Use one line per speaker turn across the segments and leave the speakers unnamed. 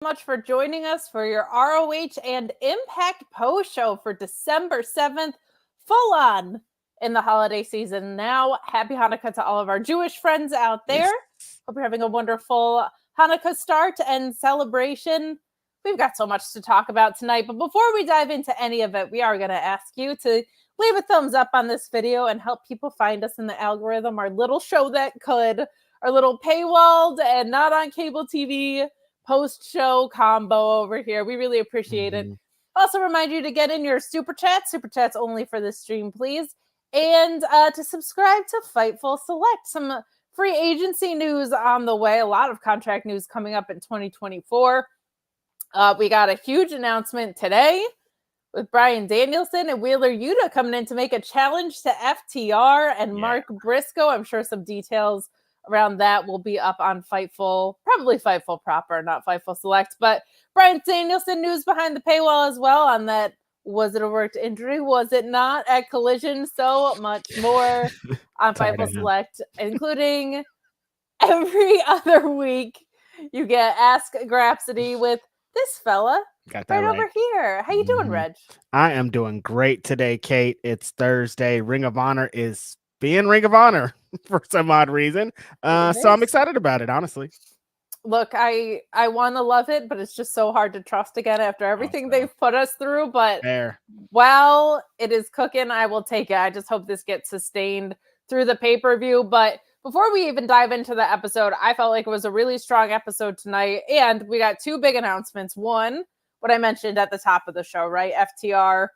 Much for joining us for your ROH and Impact post show for December 7th, full on in the holiday season now. Happy Hanukkah to all of our Jewish friends out there.
Yes.
Hope you're having a wonderful Hanukkah start and celebration. We've got so much to talk about tonight, but before we dive into any of it, we are going to ask you to leave a thumbs up on this video and help people find us in the algorithm, our little show that could, our little paywalled and not on cable TV post-show combo over here. We really appreciate it. Also remind you to get in your super chats only for this stream, please, and to subscribe to Fightful Select. Some free agency news on the way, a lot of contract news coming up in 2024. We got a huge announcement today with Bryan Danielson and Wheeler Yuta coming in to make a challenge to FTR and Mark Briscoe. I'm sure some details around that will be up on Fightful, probably Fightful proper, not Fightful Select. But Bryan Danielson news behind the paywall as well on that. Was it a worked injury? Was it not at Collision? So much more on Fightful Select, including every other week. You get Ask Grapsody with this fella right over here. How you doing, Reg?
I am doing great today, Kate. It's Thursday. Ring of Honor is being Ring of Honor for some odd reason. So I'm excited about it, honestly.
Look, I want to love it, but it's just so hard to trust again after everything they've put us through. But while it is cooking, I will take it. I just hope this gets sustained through the pay-per-view. But before we even dive into the episode, I felt like it was a really strong episode tonight. And we got two big announcements. One, what I mentioned at the top of the show, right? FTR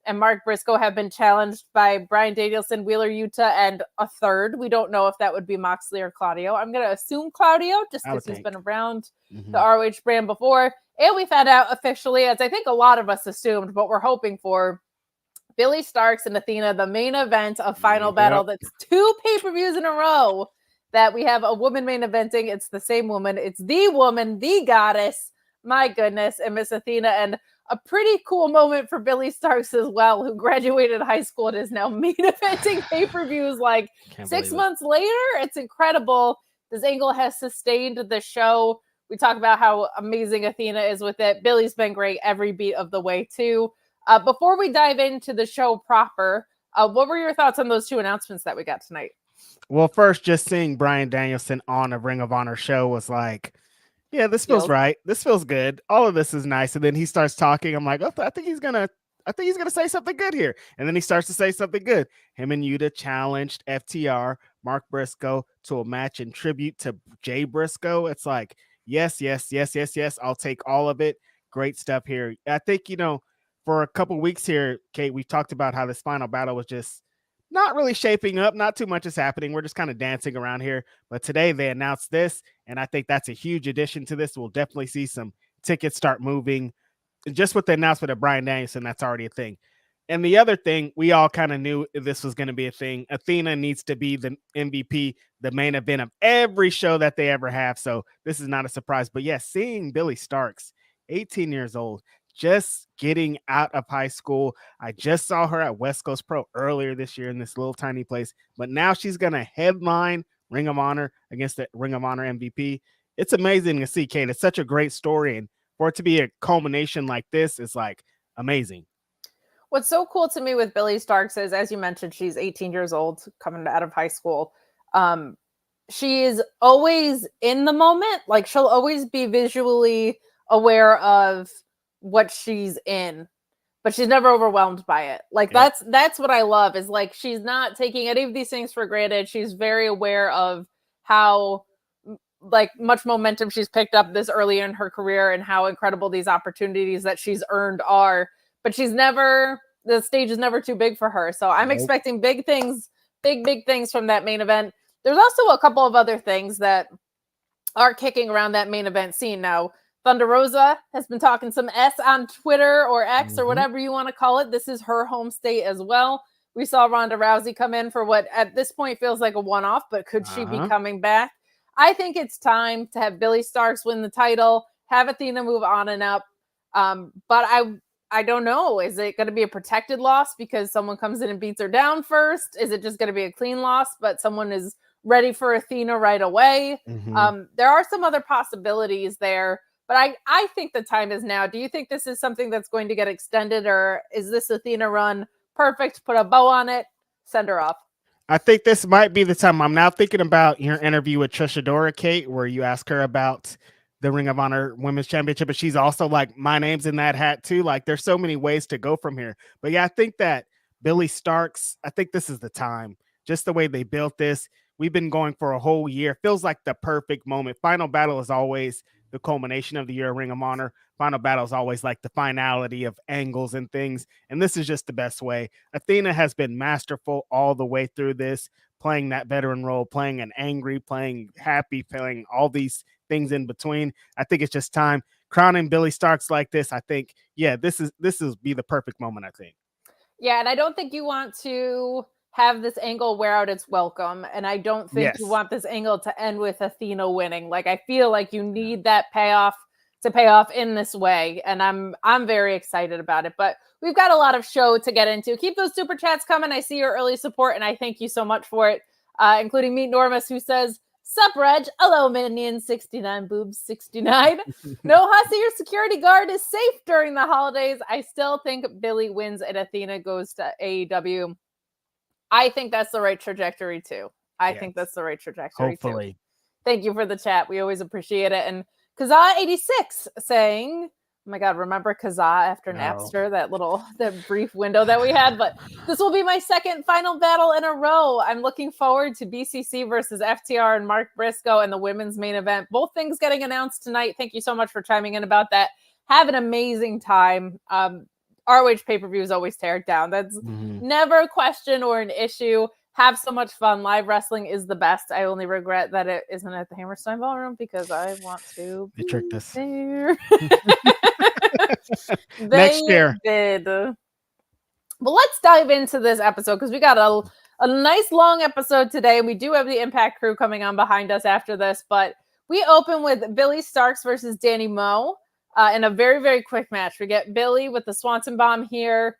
and Mark Briscoe have been challenged by Bryan Danielson, Wheeler Yuta, and a third. We don't know if that would be Moxley or Claudio. I'm going to assume Claudio, just because he's been around the ROH brand before. And we found out officially, as I think a lot of us assumed, what we're hoping for, Billie Starkz and Athena, the main event of Final Battle. That's two pay-per-views in a row that we have a woman main eventing. It's the same woman. It's the woman, the goddess. My goodness. And Miss Athena. And a pretty cool moment for Billie Starkz as well, who graduated high school and is now main eventing pay-per-views like 6 months later. It's incredible. This angle has sustained the show. We talk about how amazing Athena is with it. Billie's been great every beat of the way too. Before we dive into the show proper, what were your thoughts on those two announcements that we got tonight?
Well, first, just seeing Bryan Danielson on a Ring of Honor show was like, yeah, this feels right. This feels good. All of this is nice. And then he starts talking. I'm like, oh, I think he's gonna say something good here. And then he starts to say something good. Him and Yuta challenged FTR, Mark Briscoe, to a match in tribute to Jay Briscoe. It's like, yes. I'll take all of it. Great stuff here. I think, for a couple weeks here, Kate, we've talked about how this Final Battle was just not really shaping up. Not too much is happening. We're just kind of dancing around here. But today they announced this, and I think that's a huge addition to this. We'll definitely see some tickets start moving. Just with the announcement of Bryan Danielson, that's already a thing. And the other thing, we all kind of knew this was going to be a thing. Athena needs to be the MVP, the main event of every show that they ever have. So this is not a surprise. But yes, seeing Billie Starkz, 18 years old, just getting out of high school. I just saw her at West Coast Pro earlier this year in this little tiny place, but now she's going to headline Ring of Honor against the Ring of Honor MVP. It's amazing to see, Kate. It's such a great story, and for it to be a culmination like this is like amazing.
What's so cool to me with Billie Starkz is, as you mentioned, she's 18 years old, coming out of high school. She is always in the moment. Like, she'll always be visually aware of what she's in, but she's never overwhelmed by it. Like, that's what I love, is like, she's not taking any of these things for granted. She's very aware of how like much momentum she's picked up this early in her career and how incredible these opportunities that she's earned are, but the stage is never too big for her. So I'm expecting big things, big things from that main event. There's also a couple of other things that are kicking around that main event scene now. Thunder Rosa has been talking some S on Twitter or X or whatever you want to call it. This is her home state as well. We saw Ronda Rousey come in for what at this point feels like a one-off, but could she be coming back? I think it's time to have Billie Starkz win the title, have Athena move on and up. But I don't know. Is it going to be a protected loss because someone comes in and beats her down first? Is it just going to be a clean loss, but someone is ready for Athena right away? There are some other possibilities there. But I think the time is now. Do you think this is something that's going to get extended, or is this Athena run perfect? Put a bow on it, send her off.
I think this might be the time. I'm now thinking about your interview with Trishadora, Kate, where you ask her about the Ring of Honor Women's Championship, but she's also like, my name's in that hat too. Like, there's so many ways to go from here. But yeah, I think that Billie Starkz, I think this is the time. Just the way they built this. We've been going for a whole year. Feels like the perfect moment. Final Battle is always the culmination of the year of Ring of Honor. Final Battle is always like the finality of angles and things. And this is just the best way. Athena has been masterful all the way through this, playing that veteran role, playing an angry, playing happy, playing all these things in between. I think it's just time. Crowning Billie Starkz like this, I think, yeah, this is be the perfect moment, I think.
Yeah, and I don't think you want to have this angle wear out its welcome. And I don't think you want this angle to end with Athena winning. Like, I feel like you need that payoff to pay off in this way. And I'm very excited about it. But we've got a lot of show to get into. Keep those super chats coming. I see your early support, and I thank you so much for it, including Meet Normus, who says, sup, Reg? Hello, Minion 69 Boobs 69. No, Hussy, your security guard is safe during the holidays. I still think Billie wins and Athena goes to AEW. I think that's the right trajectory too. I think that's the right trajectory. Hopefully. Too. Thank you for the chat. We always appreciate it. And Kazaa86 saying, oh my God, remember Kazaa after Napster, that brief window that we had, but this will be my second final battle in a row. I'm looking forward to BCC versus FTR and Mark Briscoe and the women's main event. Both things getting announced tonight. Thank you so much for chiming in about that. Have an amazing time. ROH pay-per-views always tear it down. That's never a question or an issue. Have so much fun. Live wrestling is the best. I only regret that it isn't at the Hammerstein Ballroom because I want to be
tricked us
there.
Next year.
Did. But let's dive into this episode because we got a nice long episode today. We do have the Impact crew coming on behind us after this, but we open with Billie Starkz versus Dani Mo. In a very, very quick match. We get Billie with the Swanson Bomb here.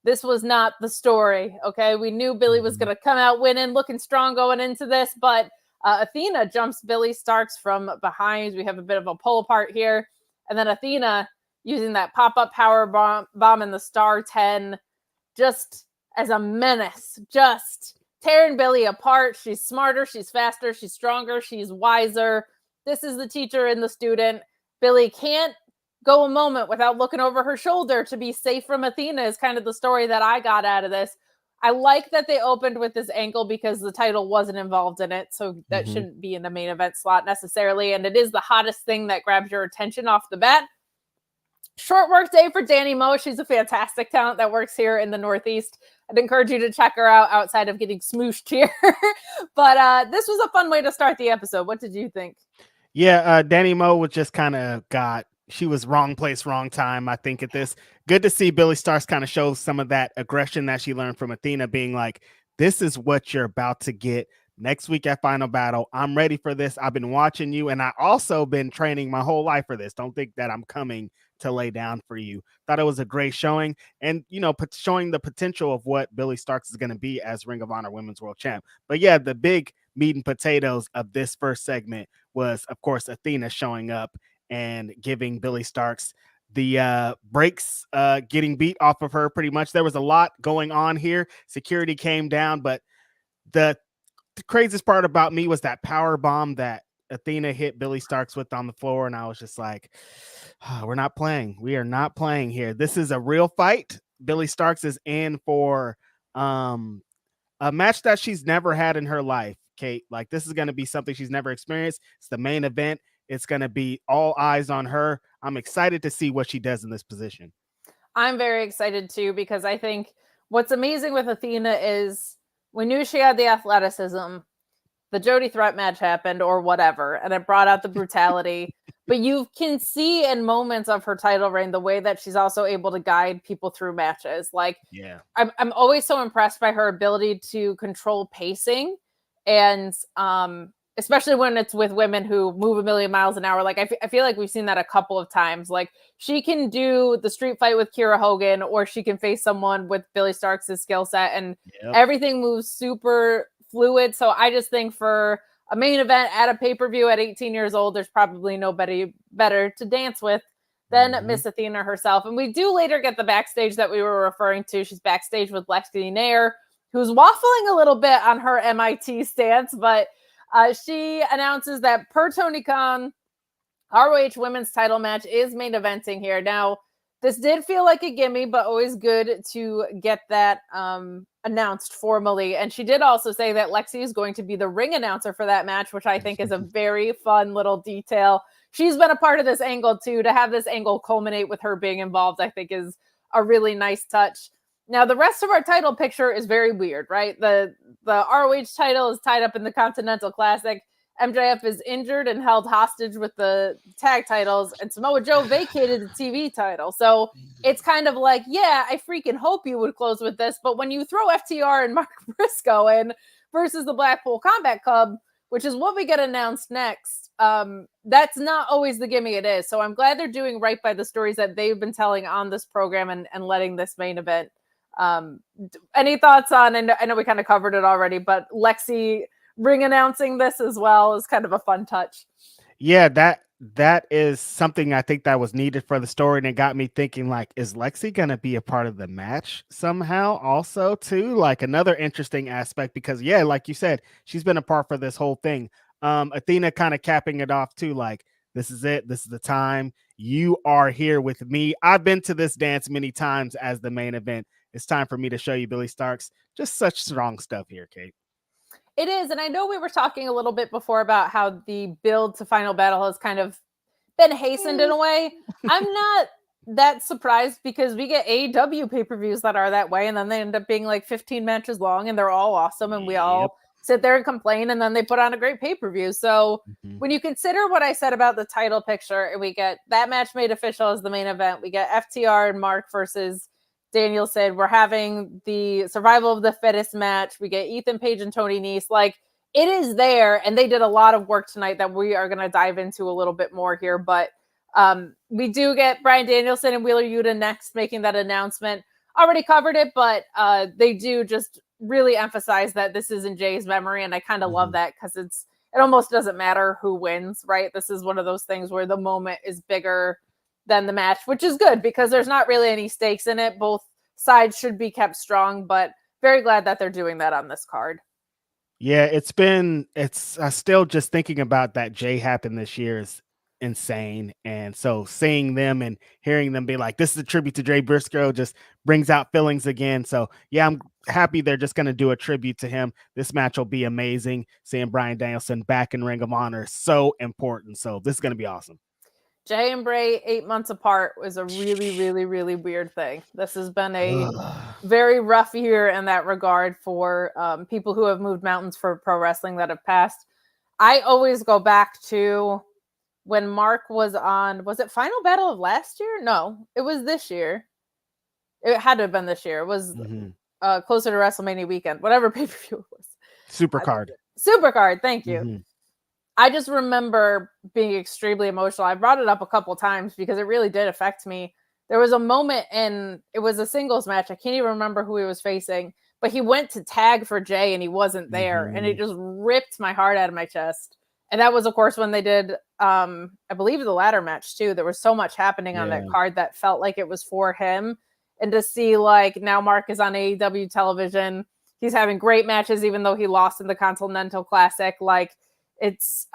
This was not the story, okay? We knew Billie was going to come out winning, looking strong going into this, but Athena jumps Billie Starkz from behind. We have a bit of a pull apart here. And then Athena using that pop-up power bomb in the Star 10 just as a menace, just tearing Billie apart. She's smarter, she's faster, she's stronger, she's wiser. This is the teacher and the student. Billie can't go a moment without looking over her shoulder to be safe from Athena is kind of the story that I got out of this. I like that they opened with this angle because the title wasn't involved in it. So that shouldn't be in the main event slot necessarily. And it is the hottest thing that grabs your attention off the bat. Short work day for Dani Mo. She's a fantastic talent that works here in the Northeast. I'd encourage you to check her out outside of getting smooshed here. But this was a fun way to start the episode. What did you think?
Yeah, Dani Mo was just kind of she was wrong place, wrong time, I think, at this. Good to see Billie Starkz kind of show some of that aggression that she learned from Athena, being like, this is what you're about to get next week at Final Battle. I'm ready for this. I've been watching you, and I also been training my whole life for this. Don't think that I'm coming to lay down for you. Thought it was a great showing, and, you know, showing the potential of what Billie Starkz is going to be as Ring of Honor Women's World Champ. But yeah, the big meat and potatoes of this first segment was, of course, Athena showing up and giving Billie Starkz the breaks, getting beat off of her pretty much. There was a lot going on here. Security came down, but the craziest part about me was that power bomb that Athena hit Billie Starkz with on the floor, and I was just like, we're not playing. We are not playing here. This is a real fight. Billie Starkz is in for a match that she's never had in her life, Kate. Like, this is going to be something she's never experienced. It's the main event. It's going to be all eyes on her. I'm excited to see what she does in this position.
I'm very excited too, because I think what's amazing with Athena is we knew she had the athleticism. The Jody Threat match happened or whatever, and it brought out the brutality. But you can see in moments of her title reign the way that she's also able to guide people through matches. Like,
yeah,
I'm always so impressed by her ability to control pacing, and especially when it's with women who move a million miles an hour. Like, I feel like we've seen that a couple of times. Like, she can do the street fight with Kiera Hogan, or she can face someone with Billie Starkz' skill set, and everything moves super fluid. So I just think for a main event at a pay-per-view at 18 years old, there's probably nobody better to dance with than Miss Athena herself. And we do later get the backstage that we were referring to. She's backstage with Lexi Nair, who's waffling a little bit on her MIT stance, but she announces that per Tony Khan, ROH women's title match is main eventing here. Now, this did feel like a gimme, but always good to get that announced formally. And she did also say that Lexi is going to be the ring announcer for that match, which I think is a very fun little detail. She's been a part of this angle too. To have this angle culminate with her being involved, I think is a really nice touch. Now, the rest of our title picture is very weird, right? The ROH title is tied up in the Continental Classic. MJF is injured and held hostage with the tag titles, and Samoa Joe vacated the TV title. So it's kind of like, yeah, I freaking hope you would close with this. But when you throw FTR and Mark Briscoe in versus the Blackpool Combat Club, which is what we get announced next, that's not always the gimme it is. So I'm glad they're doing right by the stories that they've been telling on this program and letting this main event. Any thoughts on, and I know we kind of covered it already, but Lexi ring announcing this as well is kind of a fun touch.
Yeah, that is something I think that was needed for the story, and it got me thinking, like, is Lexi gonna be a part of the match somehow also too? Like, another interesting aspect, because yeah, like you said, she's been a part for this whole thing. Athena kind of capping it off too, like, this is it, this is the time, you are here with me. I've been to this dance many times as the main event. It's time for me to show you Billie Starkz. Just such strong stuff here, Kate.
It is, and I know we were talking a little bit before about how the build to Final Battle has kind of been hastened in a way. I'm not that surprised because we get AEW pay-per-views that are that way, and then they end up being like 15 matches long, and they're all awesome, and we all sit there and complain, and then they put on a great pay-per-view. So when you consider what I said about the title picture, and we get that match made official as the main event, we get FTR and Mark versus Daniel said, we're having the survival of the fittest match. We get Ethan Page and Tony Nese. Like, it is there, and they did a lot of work tonight that we are going to dive into a little bit more here. But we do get Bryan Danielson and Wheeler Yuta next making that announcement. Already covered it, but they do just really emphasize that this is in Jay's memory, and I kind of love that because it almost doesn't matter who wins, right? This is one of those things where the moment is bigger than the match, which is good because there's not really any stakes in it. Both sides should be kept strong, but very glad that they're doing that on this card.
Yeah, it's still just thinking about that Jay happened this year is insane. And so seeing them and hearing them be like, this is a tribute to Jay Briscoe just brings out feelings again. So yeah, I'm happy they're just going to do a tribute to him. This match will be amazing. Seeing Bryan Danielson back in Ring of Honor is so important. So this is going to be awesome.
Jay and Bray 8 months apart was a really, really, really weird thing. This has been a very rough year in that regard for people who have moved mountains for pro wrestling that have passed. I always go back to when Mark was on, was it Final Battle of last year? No, it was this year. It had to have been this year. It was closer to WrestleMania weekend, whatever pay-per-view it was. Supercard, thank you. I just remember being extremely emotional. I brought it up a couple times because it really did affect me. There was a moment it was a singles match. I can't even remember who he was facing, but he went to tag for Jay and he wasn't there. And it just ripped my heart out of my chest. And that was, of course, when they did, I believe the ladder match too. There was so much happening on that card that felt like it was for him. And to see like now Mark is on AEW television. He's having great matches, even though he lost in the Continental Classic. Like, it's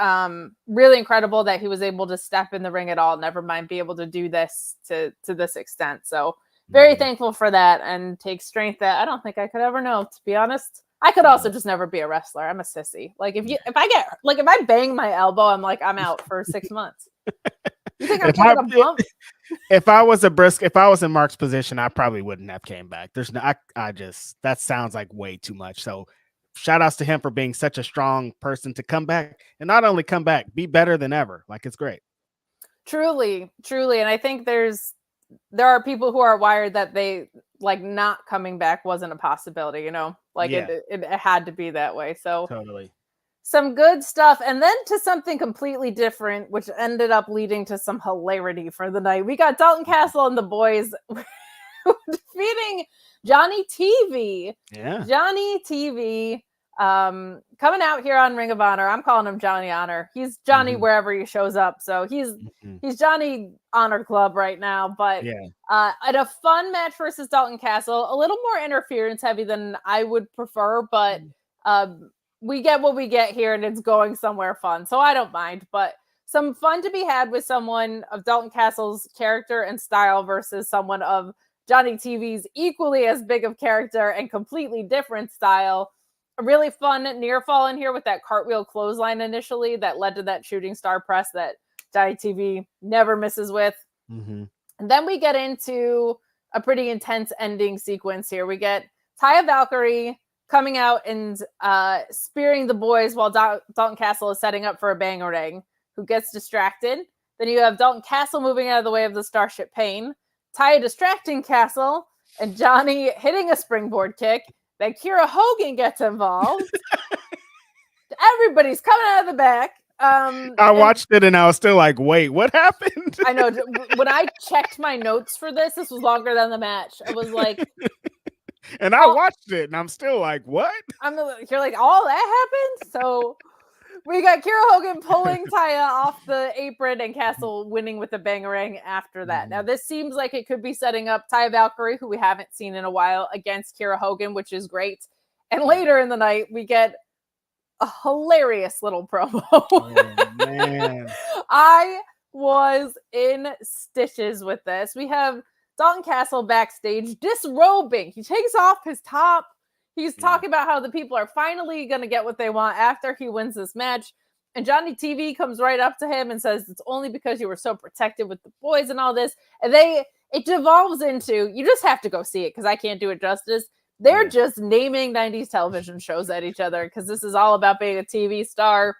really incredible that he was able to step in the ring at all, never mind be able to do this to this extent. So very thankful for that, and take strength that I don't think I could ever know, to be honest. I could also just never be a wrestler. I'm a sissy. Like if I bang my elbow, I'm like, I'm out for 6 months. You think I'm taking a bump?
If I was in Mark's position, I probably wouldn't have came back. There's no, that sounds like way too much. So shout outs to him for being such a strong person to come back, and not only come back, be better than ever. Like, it's great.
Truly. And I think there are people who are wired that they like not coming back wasn't a possibility, you know, like it had to be that way. So
totally
some good stuff. And then to something completely different, which ended up leading to some hilarity for the night. We got Dalton Castle and the boys defeating Johnny TV.
Yeah.
Johnny TV Coming out here on Ring of Honor. I'm calling him Johnny Honor. He's Johnny wherever he shows up. So he's Johnny Honor Club right now. But at a fun match versus Dalton Castle, a little more interference heavy than I would prefer, but we get what we get here and it's going somewhere fun. So I don't mind, but some fun to be had with someone of Dalton Castle's character and style versus someone of Johnny TV's equally as big of character and completely different style. A really fun near fall in here with that cartwheel clothesline initially that led to that shooting star press that Johnny TV never misses with. And then we get into a pretty intense ending sequence here. We get Taya Valkyrie coming out and spearing the boys while Dalton Castle is setting up for a bangerang, who gets distracted. Then you have Dalton Castle moving out of the way of the Starship Pain, Taya distracting Castle, and Johnny hitting a springboard kick. Then Kira Hogan gets involved. Everybody's coming out of the back.
I watched it and I was still like, wait, what happened?
I know. When I checked my notes for this was longer than the match. I was like...
and I watched it and I'm still like, what?
You're like, all that happened? So we got Kira Hogan pulling Taya off the apron and Castle winning with the bangerang after that. Now, this seems like it could be setting up Taya Valkyrie, who we haven't seen in a while, against Kira Hogan, which is great. And later in the night, we get a hilarious little promo.
Oh, man.
I was in stitches with this. We have Dalton Castle backstage disrobing. He takes off his top. He's talking about how the people are finally going to get what they want after he wins this match. And Johnny TV comes right up to him and says, it's only because you were so protected with the boys and all this. And it devolves into, you just have to go see it because I can't do it justice. They're just naming 90s television shows at each other because this is all about being a TV star.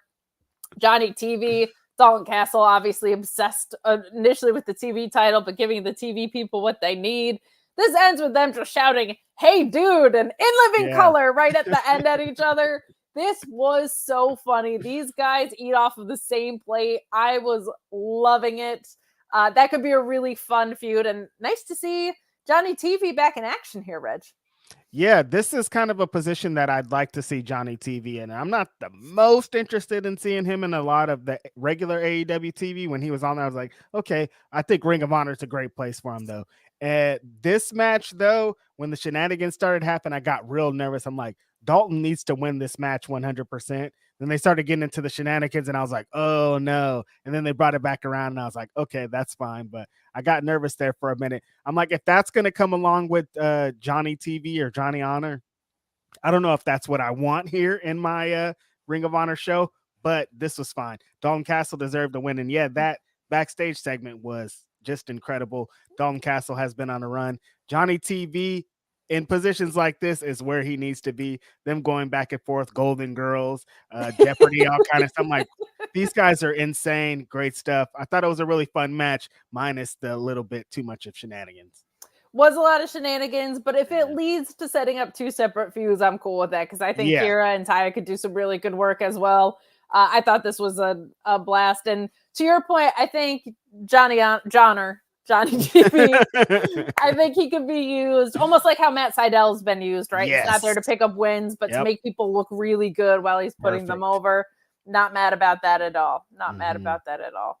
Johnny TV, Dalton Castle, obviously obsessed initially with the TV title, but giving the TV people what they need. This ends with them just shouting, hey, dude, and in living color right at the end at each other. This was so funny. These guys eat off of the same plate. I was loving it. That could be a really fun feud, and nice to see Johnny TV back in action here, Reg.
Yeah, this is kind of a position that I'd like to see Johnny TV in. I'm not the most interested in seeing him in a lot of the regular AEW TV. When he was on there, I was like, okay, I think Ring of Honor is a great place for him, though. At this match, though, when the shenanigans started happening, I got real nervous. I'm like, Dalton needs to win this match 100%. Then they started getting into the shenanigans, and I was like, oh, no. And then they brought it back around, and I was like, okay, that's fine. But I got nervous there for a minute. I'm like, if that's going to come along with Johnny TV or Johnny Honor, I don't know if that's what I want here in my Ring of Honor show, but this was fine. Dalton Castle deserved to win. And yeah, that backstage segment was just incredible. Dalton Castle has been on a run. Johnny TV in positions like this is where he needs to be. Them going back and forth, Golden Girls, Jeopardy, all kind of stuff. I'm like, these guys are insane. Great stuff. I thought it was a really fun match, minus the little bit too much of shenanigans.
Was a lot of shenanigans, but if it leads to setting up two separate feuds, I'm cool with that because I think Kira and Taya could do some really good work as well. I thought this was a blast. And to your point, I think Johnny TV, I think he could be used almost like how Matt Seidel's been used, right?
Yes.
He's not there to pick up wins, but to make people look really good while he's putting them over. Not mad about that at all. Not mad about that at all.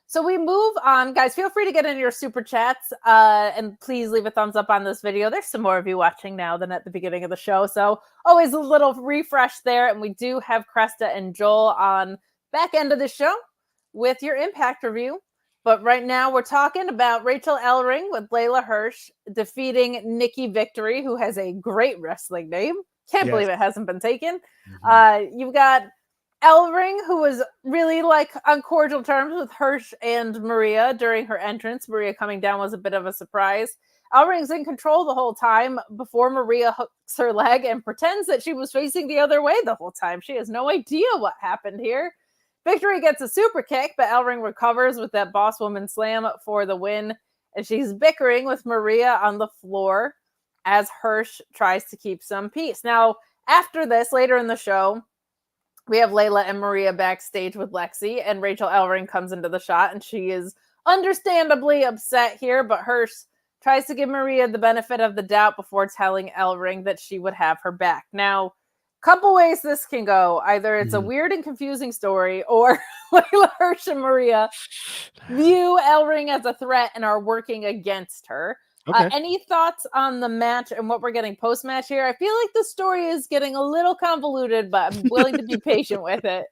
So we move on. Guys, feel free to get in your super chats and please leave a thumbs up on this video. There's some more of you watching now than at the beginning of the show. So always a little refresh there. And we do have Cresta and Joel on back end of the show with your Impact review. But right now we're talking about Rachel Ellering with Layla Hirsch defeating Nikki Victory, who has a great wrestling name. Can't believe it hasn't been taken. You've got Ellering, who was really like on cordial terms with Hirsch and Maria during her entrance. Maria coming down was a bit of a surprise. Ellering's in control the whole time before Maria hooks her leg and pretends that she was facing the other way the whole time. She has no idea what happened here. Victory gets a super kick, but Ellering recovers with that boss woman slam for the win. And she's bickering with Maria on the floor as Hirsch tries to keep some peace. Now, after this, later in the show, we have Layla and Maria backstage with Lexi, and Rachel Ellering comes into the shot, and she is understandably upset here, but Hirsch tries to give Maria the benefit of the doubt before telling Ellering that she would have her back. Now, couple ways this can go. Either it's a weird and confusing story, or Layla Hirsch and Maria view Ellering as a threat and are working against her.
Okay.
Any thoughts on the match and what we're getting post-match here? I feel like the story is getting a little convoluted, but I'm willing to be patient with it.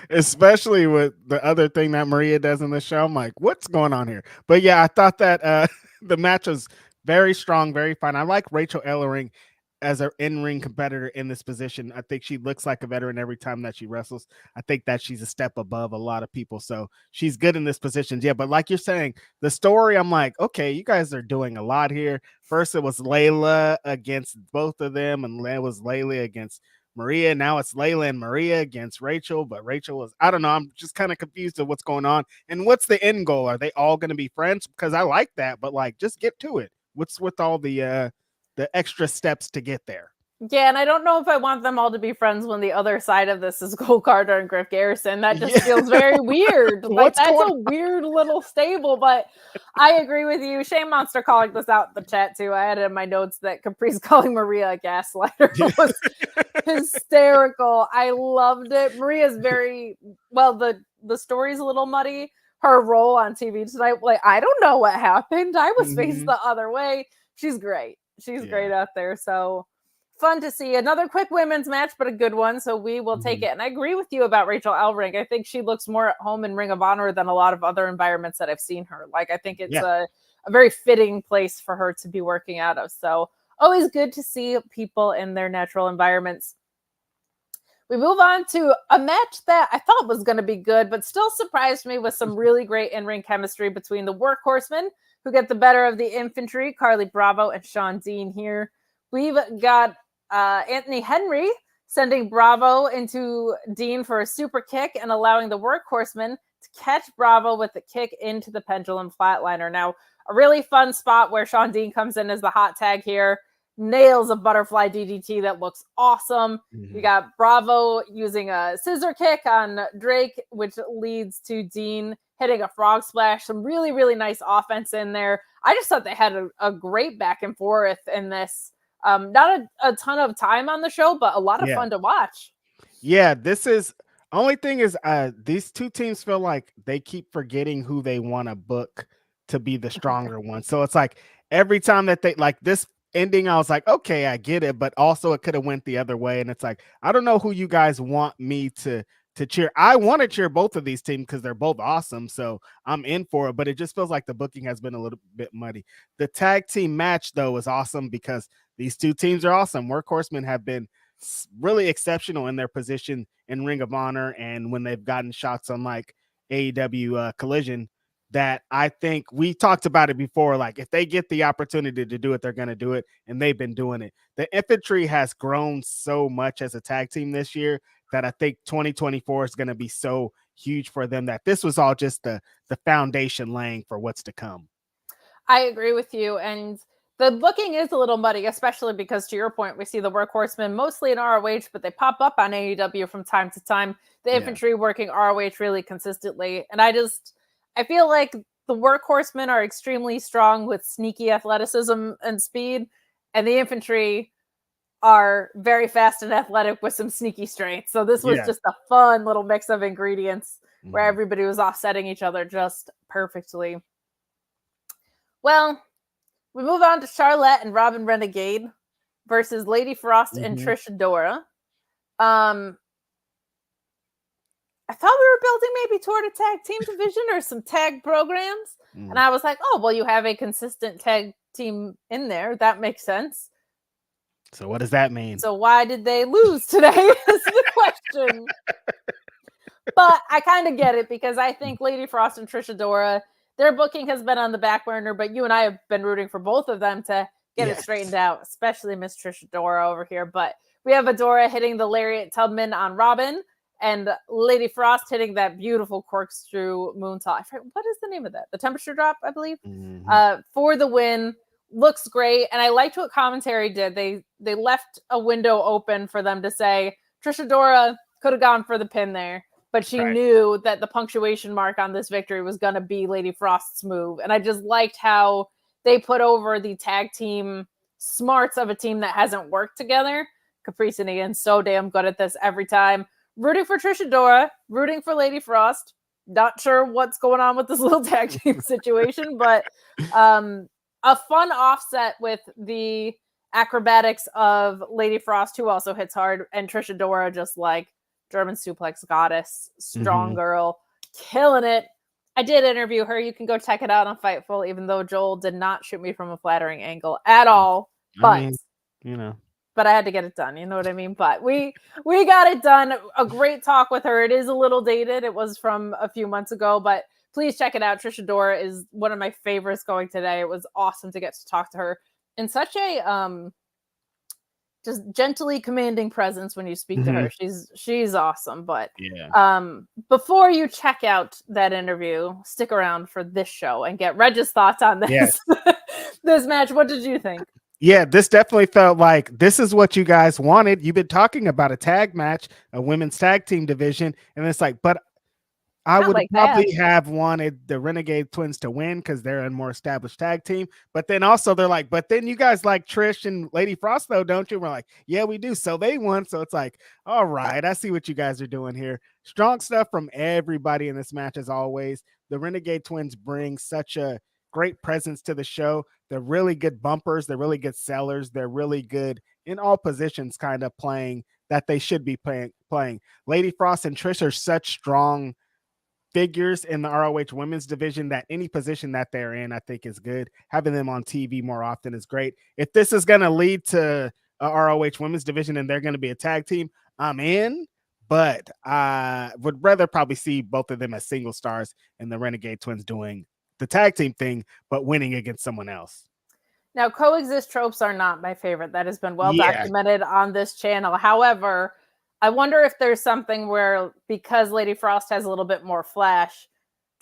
Especially with the other thing that Maria does in the show. I'm like, what's going on here? But yeah, I thought that the match was very strong, very fun. I like Rachel Ellering as an in-ring competitor in this position. I think she looks like a veteran every time that she wrestles. I think that she's a step above a lot of people. So she's good in this position. Yeah, but like you're saying, the story, I'm like, okay, you guys are doing a lot here. First, it was Layla against both of them, and it was Layla against Maria. Now it's Layla and Maria against Rachel, but Rachel was, I don't know. I'm just kind of confused of what's going on. And what's the end goal? Are they all going to be friends? Because I like that, but like, just get to it. What's with all the extra steps to get there?
Yeah, and I don't know if I want them all to be friends when the other side of this is Cole Carter and Griff Garrison. That just feels very weird. Like, that's a weird little stable, but I agree with you. Shane Monster calling this out in the chat, too. I had in my notes that Caprice calling Maria a gaslighter was hysterical. I loved it. Maria's very, well, the story's a little muddy. Her role on TV tonight, like, I don't know what happened. I was faced the other way. She's great. She's great out there. So fun to see. Another quick women's match, but a good one. So we will take it. And I agree with you about Rachel Ellering. I think she looks more at home in Ring of Honor than a lot of other environments that I've seen her. Like, I think it's a very fitting place for her to be working out of. So always good to see people in their natural environments. We move on to a match that I thought was going to be good, but still surprised me with some really great in-ring chemistry between the Workhorsemen, who get the better of the Infantry, Carlie Bravo and Shawn Dean here. We've got Anthony Henry sending Bravo into Dean for a super kick and allowing the Workhorsemen to catch Bravo with the kick into the pendulum flatliner. Now, a really fun spot where Shawn Dean comes in as the hot tag here, nails a butterfly DDT that looks awesome. You got Bravo using a scissor kick on Drake, which leads to Dean hitting a frog splash. Some really, really nice offense in there. I just thought they had a great back and forth in this. Not a ton of time on the show, but a lot of fun to watch.
Yeah, this is, only thing is these two teams feel like they keep forgetting who they want to book to be the stronger one. So it's like every time that they, like this ending, I was like, okay, I get it, but also it could have went the other way. And it's like, I don't know who you guys want me to cheer. I want to cheer both of these teams because they're both awesome, so I'm in for it, but it just feels like the booking has been a little bit muddy. The tag team match, though, is awesome because these two teams are awesome. Workhorsemen have been really exceptional in their position in Ring of Honor, and when they've gotten shots on like AEW Collision, that I think we talked about it before. Like, if they get the opportunity to do it, they're going to do it, and they've been doing it. The Infantry has grown so much as a tag team this year that I think 2024 is going to be so huge for them that this was all just the foundation laying for what's to come.
I agree with you. And the booking is a little muddy, especially because, to your point, we see the Workhorsemen mostly in ROH, but they pop up on AEW from time to time. The Infantry working ROH really consistently. And I feel like the Workhorsemen are extremely strong with sneaky athleticism and speed, and the Infantry are very fast and athletic with some sneaky strength. So this was just a fun little mix of ingredients where everybody was offsetting each other just perfectly. Well, we move on to Charlotte and Robin Renegade versus Lady Frost and Trish Adora. I thought we were building maybe toward a tag team division or some tag programs. And I was like, oh, well, you have a consistent tag team in there. That makes sense.
So what does that mean?
So why did they lose today is the question. But I kind of get it because I think Lady Frost and Trish Adora, their booking has been on the back burner, but you and I have been rooting for both of them to get it straightened out, especially Miss Trish Adora over here. But we have Adora hitting the Lariat Tubman on Robin and Lady Frost hitting that beautiful corkscrew moonsault. What is the name of that? The temperature drop, I believe, for the win. Looks great. And I liked what commentary did. They left a window open for them to say Trish Adora could have gone for the pin there, but she knew that the punctuation mark on this victory was going to be Lady Frost's move. And I just liked how they put over the tag team smarts of a team that hasn't worked together. Caprice and Ian, so damn good at this every time. Rooting for Trish Adora, rooting for Lady Frost. Not sure what's going on with this little tag team situation, but a fun offset with the acrobatics of Lady Frost, who also hits hard, and Trish Adora, just like German suplex goddess, strong girl, killing it. I did interview her. You can go check it out on Fightful, even though Joel did not shoot me from a flattering angle at all. But but I had to get it done. You know what I mean? But we got it done. A great talk with her. It is a little dated. It was from a few months ago, but please check it out. Trish Adora is one of my favorites going today. It was awesome to get to talk to her in such a just gently commanding presence when you speak to her. She's awesome. But before you check out that interview, stick around for this show and get Reg's thoughts on this. Yes. This match. What did you think?
Yeah, this definitely felt like this is what you guys wanted. You've been talking about a tag match, a women's tag team division, and it's like, but I would probably have wanted the Renegade Twins to win because they're a more established tag team. But then also they're like, but then you guys like Trish and Lady Frost, though, don't you? We're like, yeah, we do. So they won. So it's like, all right, I see what you guys are doing here. Strong stuff from everybody in this match, as always. The Renegade Twins bring such a great presence to the show. They're really good bumpers. They're really good sellers. They're really good in all positions, kind of playing that they should be playing. Lady Frost and Trish are such strong figures in the ROH women's division that any position that they're in, I think is good. Having them on TV more often is great. If this is going to lead to a ROH women's division and they're going to be a tag team, I'm in. But I would rather probably see both of them as single stars and the Renegade Twins doing the tag team thing, but winning against someone else.
Now, coexist tropes are not my favorite. That has been well documented on this channel. However, I wonder if there's something where, because Lady Frost has a little bit more flash,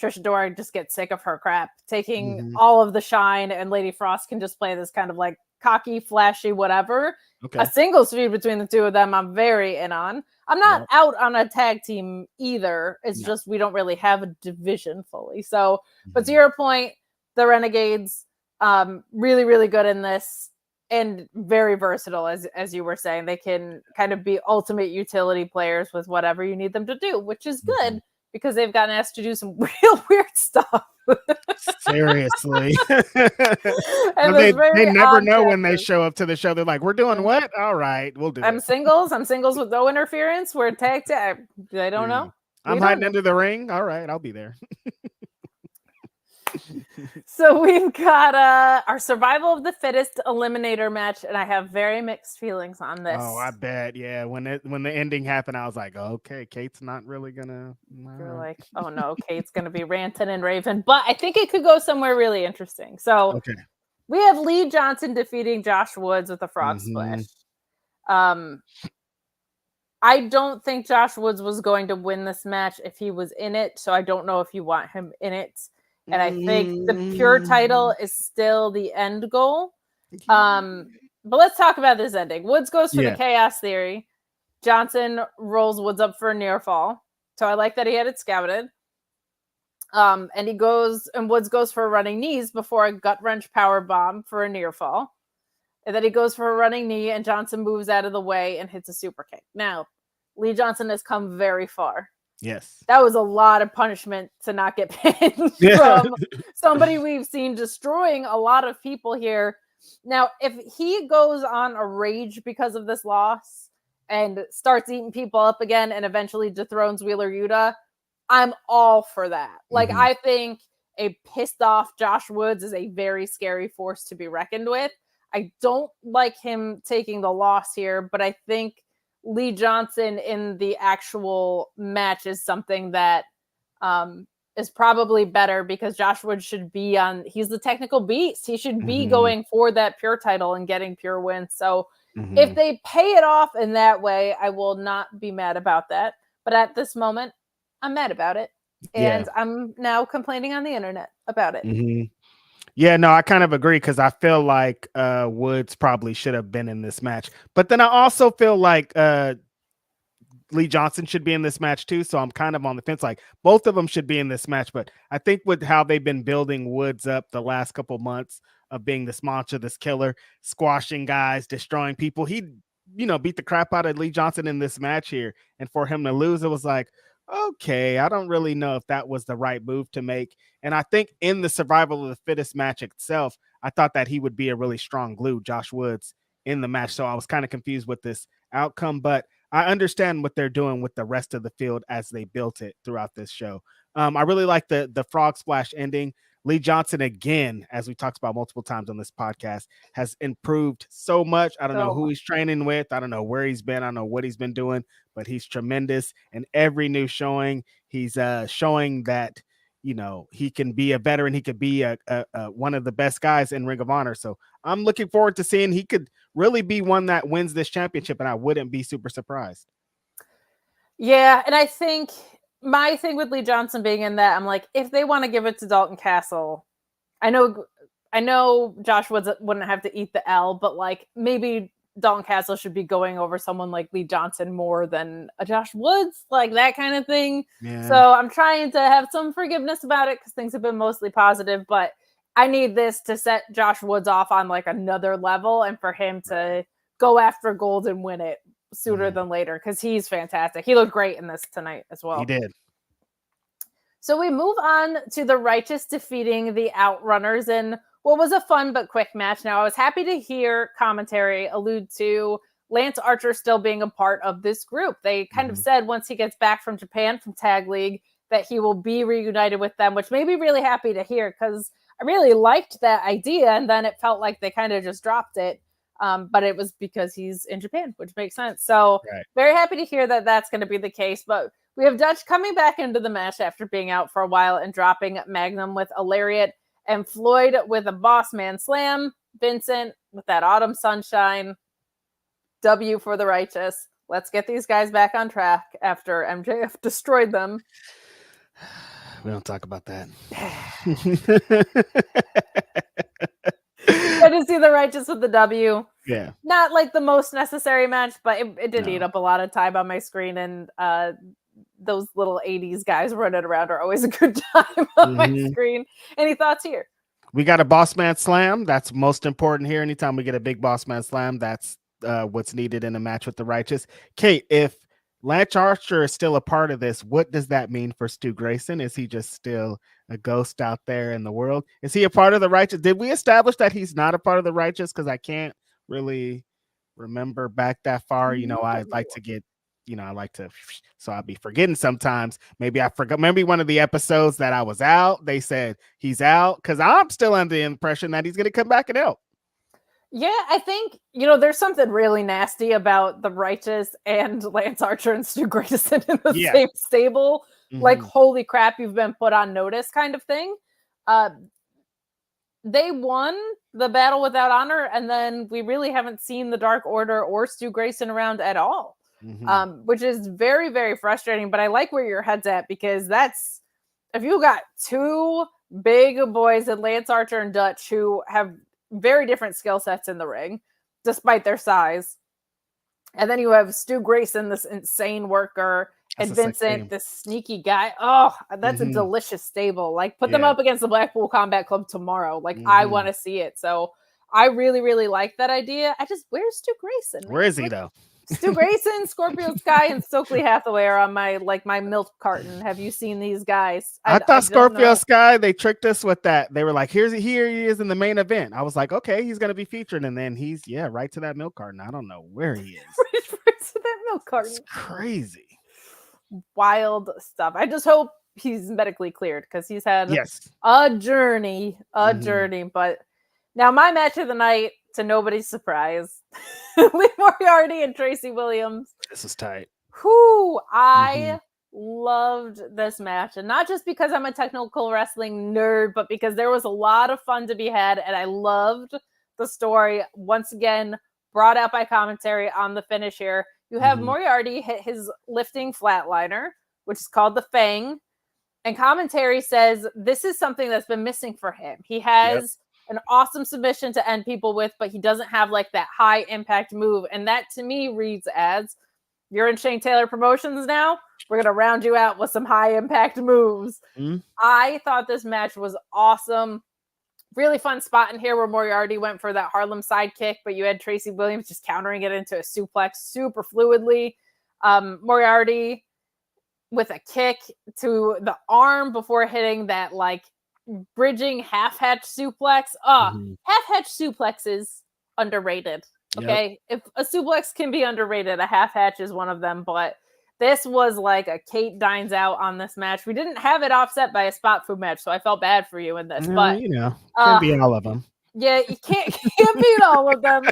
Trish Adora just gets sick of her crap, taking all of the shine, and Lady Frost can just play this kind of like cocky, flashy, whatever. Okay. A singles feud between the two of them, I'm very in on. I'm not out on a tag team either. It's just we don't really have a division fully. So, but to your point, the Renegades, really, really good in this and very versatile, as you were saying. They can kind of be ultimate utility players with whatever you need them to do, which is good because they've gotten asked to do some real weird stuff.
Seriously. And they never know when they show up to the show. They're like, we're doing what? All right, we'll do it.
I'm singles with no interference. We're tag. They don't know.
I'm hiding under the ring. All right, I'll be there.
So we've got our survival of the fittest eliminator match, and I have very mixed feelings on this.
Oh, I bet. Yeah, when the ending happened, I was like, okay, Kate's not really gonna.
You're like, oh no, Kate's gonna be ranting and raving, but I think it could go somewhere really interesting. So we have Lee Johnson defeating Josh Woods with a frog splash. I don't think Josh Woods was going to win this match if he was in it, so I don't know if you want him in it. And I think the pure title is still the end goal. But let's talk about this ending. Woods goes for the chaos theory. Johnson rolls Woods up for a near fall. So I like that he had it scouted. And Woods goes for a running knees before a gut wrench power bomb for a near fall. And then he goes for a running knee and Johnson moves out of the way and hits a super kick. Now, Lee Johnson has come very far.
Yes.
That was a lot of punishment to not get pinned from somebody we've seen destroying a lot of people here. Now, if he goes on a rage because of this loss and starts eating people up again and eventually dethrones Wheeler Yuta, I'm all for that. Like, I think a pissed off Josh Woods is a very scary force to be reckoned with. I don't like him taking the loss here, but I think Lee Johnson in the actual match is something that is probably better because Josh Woods should be he's the technical beast. He should be going for that pure title and getting pure wins. So if they pay it off in that way, I will not be mad about that. But at this moment, I'm mad about it. And I'm now complaining on the internet about it.
Yeah, no, I kind of agree because I feel like Woods probably should have been in this match. But then I also feel like Lee Johnson should be in this match too. So I'm kind of on the fence. Like both of them should be in this match. But I think with how they've been building Woods up the last couple months, of being this monster, this killer, squashing guys, destroying people. He, beat the crap out of Lee Johnson in this match here. And for him to lose, it was like, okay, I don't really know if that was the right move to make. And I think in the survival of the fittest match itself, I thought that he would be a really strong glue, Josh Woods, in the match. So I was kind of confused with this outcome, but I understand what they're doing with the rest of the field as they built it throughout this show. I really like the frog splash ending. Lee Johnson, again, as we talked about multiple times on this podcast, has improved so much. I don't know who he's training with. I don't know where he's been. I don't know what he's been doing, but he's tremendous. And every new showing, he's showing that, he can be a veteran. He could be a one of the best guys in Ring of Honor. So I'm looking forward to seeing he could really be one that wins this championship, and I wouldn't be super surprised.
Yeah, and I think my thing with Lee Johnson being in that, I'm like, if they want to give it to Dalton Castle, I know Josh Woods wouldn't have to eat the L, but like maybe Dalton Castle should be going over someone like Lee Johnson more than a Josh Woods, like that kind of thing. Yeah. So I'm trying to have some forgiveness about it because things have been mostly positive, but I need this to set Josh Woods off on like another level and for him to go after gold and win it sooner than later, because he's fantastic. He looked great in this tonight as well.
He did.
So we move on to the Righteous defeating the Outrunners in what was a fun but quick match. Now, I was happy to hear commentary allude to Lance Archer still being a part of this group. They kind of said once he gets back from Japan from Tag League that he will be reunited with them, which made me really happy to hear because I really liked that idea, and then it felt like they kind of just dropped it. But it was because he's in Japan, which makes sense. So very happy to hear that that's going to be the case. But we have Dutch coming back into the match after being out for a while and dropping Magnum with a lariat and Floyd with a boss man slam. Vincent with that autumn sunshine. W for the Righteous. Let's get these guys back on track after MJF destroyed them.
We don't talk about that.
I just see the Righteous with the W.
Yeah.
Not like the most necessary match, but it did eat up a lot of time on my screen, and those little 80s guys running around are always a good time on my screen. Any thoughts here?
We got a boss man slam. That's most important here. Anytime we get a big boss man slam, that's what's needed in a match with the Righteous. Kate, if Lance Archer is still a part of this, what does that mean for Stu Grayson? Is he just still a ghost out there in the world? Is he a part of the Righteous? Did we establish that he's not a part of the Righteous? Because I can't really remember back that far. I like to get, so I'll be forgetting sometimes. Maybe I forgot. Maybe one of the episodes that I was out, they said he's out, because I'm still under the impression that he's going to come back and help.
Yeah, I think, there's something really nasty about the Righteous and Lance Archer and Stu Grayson in the same stable. Like, holy crap, you've been put on notice kind of thing. They won the Battle Without Honor, and then we really haven't seen the Dark Order or Stu Grayson around at all, which is very, very frustrating. But I like where your head's at, because that's, if you got two big boys in Lance Archer and Dutch who have very different skill sets in the ring, despite their size. And then you have Stu Grayson, this insane worker, and Vincent, this sneaky guy. Oh, that's a delicious stable. Like, put them up against the Blackpool Combat Club tomorrow. Like, I want to see it. So I really, really like that idea. Where's Stu Grayson? Man?
Where is he, though?
Stu Grayson, Scorpio Sky, and Stokely Hathaway are on my milk carton. Have you seen these guys?
I thought Scorpio Sky, they tricked us with that. They were like, here he is in the main event. I was like, okay, he's going to be featured. And then he's, right to that milk carton. I don't know where he is.
right to that milk carton.
It's crazy.
Wild stuff. I just hope he's medically cleared, because he's had a journey. But now my match of the night, to nobody's surprise, Lee Moriarty and Tracy Williams.
This is tight.
I loved this match, and not just because I'm a technical wrestling nerd, but because there was a lot of fun to be had, and I loved the story. Once again, brought out by commentary on the finish here. You have Moriarty hit his lifting flatliner, which is called the Fang, and commentary says this is something that's been missing for him. He has an awesome submission to end people with, but he doesn't have like that high impact move. And that to me reads as, you're in Shane Taylor Promotions now. We're going to round you out with some high impact moves. I thought this match was awesome. Really fun spot in here where Moriarty went for that Harlem sidekick, but you had Tracy Williams just countering it into a suplex super fluidly. Moriarty with a kick to the arm before hitting that like bridging half-hatch suplex. Half-hatch suplexes underrated. Okay, if a suplex can be underrated, a half-hatch is one of them, but this was like a Kate dines out on this match. We didn't have it offset by a spot food match, so I felt bad for you in this. But
can't be all of them.
Yeah, you can't beat all of them.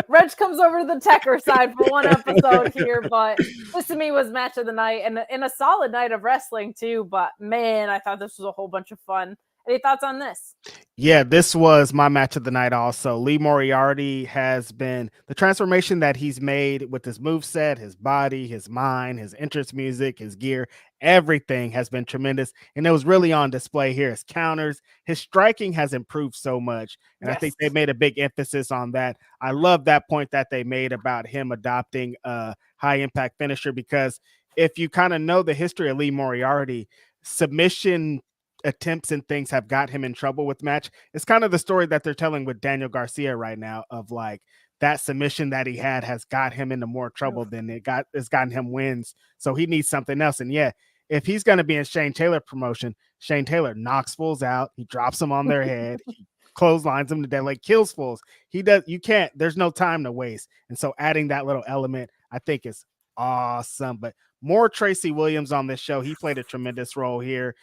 Reg comes over to the Tecker side for one episode here, but this to me was match of the night and in a solid night of wrestling too. But man, I thought this was a whole bunch of fun. Any thoughts on this?
Yeah, this was my match of the night also. Lee Moriarty has been the transformation that he's made with his moveset, his body, his mind, his entrance music, his gear. Everything has been tremendous. And it was really on display here. His counters, his striking has improved so much. And I think they made a big emphasis on that. I love that point that they made about him adopting a high impact finisher, because if you kind of know the history of Lee Moriarty, submission attempts and things have got him in trouble with match. It's kind of the story that they're telling with Daniel Garcia right now of like that submission that he had has got him into more trouble than it's gotten him wins. So he needs something else. And yeah, if he's going to be in Shane Taylor promotion, Shane Taylor knocks fools out. He drops them on their head. He clotheslines them to death, like kills fools. There's no time to waste. And so adding that little element, I think is awesome. But more Tracy Williams on this show. He played a tremendous role here.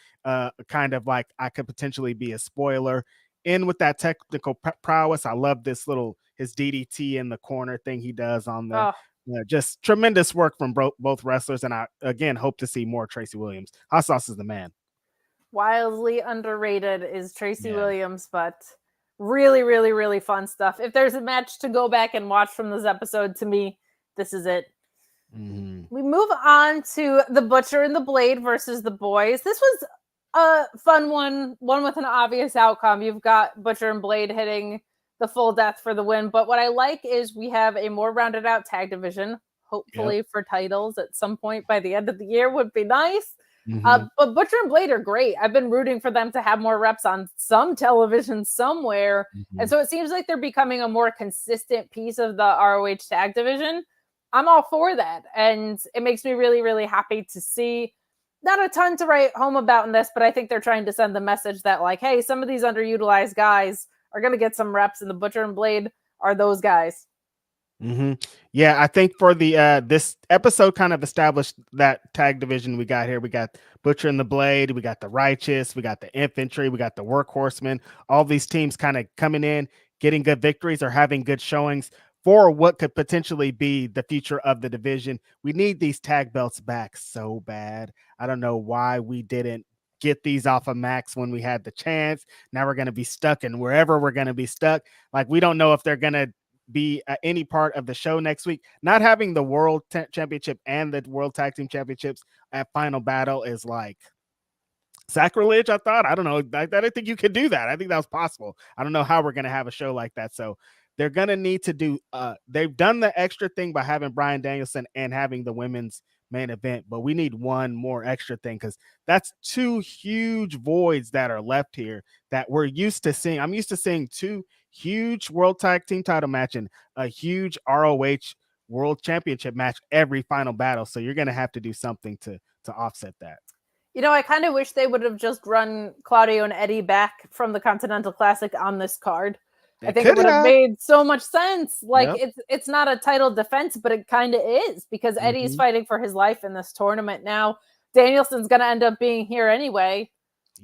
Kind of like I could potentially be a spoiler. In with that technical prowess. I love his DDT in the corner thing he does on the just tremendous work from both wrestlers. And I again hope to see more Tracy Williams. Hot Sauce is the man.
Wildly underrated is Tracy Williams, but really, really, really fun stuff. If there's a match to go back and watch from this episode, to me, this is it. We move on to the Butcher and the Blade versus the Boys. This was a fun one with an obvious outcome. You've got Butcher and Blade hitting the full death for the win. But what I like is we have a more rounded out tag division, hopefully for titles at some point by the end of the year would be nice. But Butcher and Blade are great. I've been rooting for them to have more reps on some television somewhere. And so it seems like they're becoming a more consistent piece of the ROH tag division. I'm all for that. And it makes me really, really happy to see. Not a ton to write home about in this, but I think they're trying to send the message that like, hey, some of these underutilized guys are going to get some reps, and the Butcher and Blade are those guys.
Yeah, I think for the this episode kind of established that tag division we got here. We got Butcher and the Blade, we got the Righteous, we got the Infantry, we got the Workhorsemen. All these teams kind of coming in, getting good victories or having good showings for what could potentially be the future of the division. We need these tag belts back so bad. I don't know why we didn't get these off of Max when we had the chance. Now we're going to be stuck in wherever we're going to be stuck. Like, we don't know if they're going to be any part of the show next week. Not having the World Championship and the World Tag Team Championships at Final Battle is like sacrilege, I thought. I don't know. I didn't think you could do that. I think that was possible. I don't know how we're going to have a show like that. So they're going to need to do, they've done the extra thing by having Bryan Danielson and having the women's main event, but we need one more extra thing, because that's two huge voids that are left here that we're used to seeing. I'm used to seeing two huge World Tag Team title match and a huge ROH World Championship match every Final Battle. So you're going to have to do something to offset that.
You know, I kind of wish they would have just run Claudio and Eddie back from the Continental Classic on this card. I think it would have made so much sense. Like, it's not a title defense, but it kind of is, because Eddie's fighting for his life in this tournament now. Danielson's going to end up being here anyway.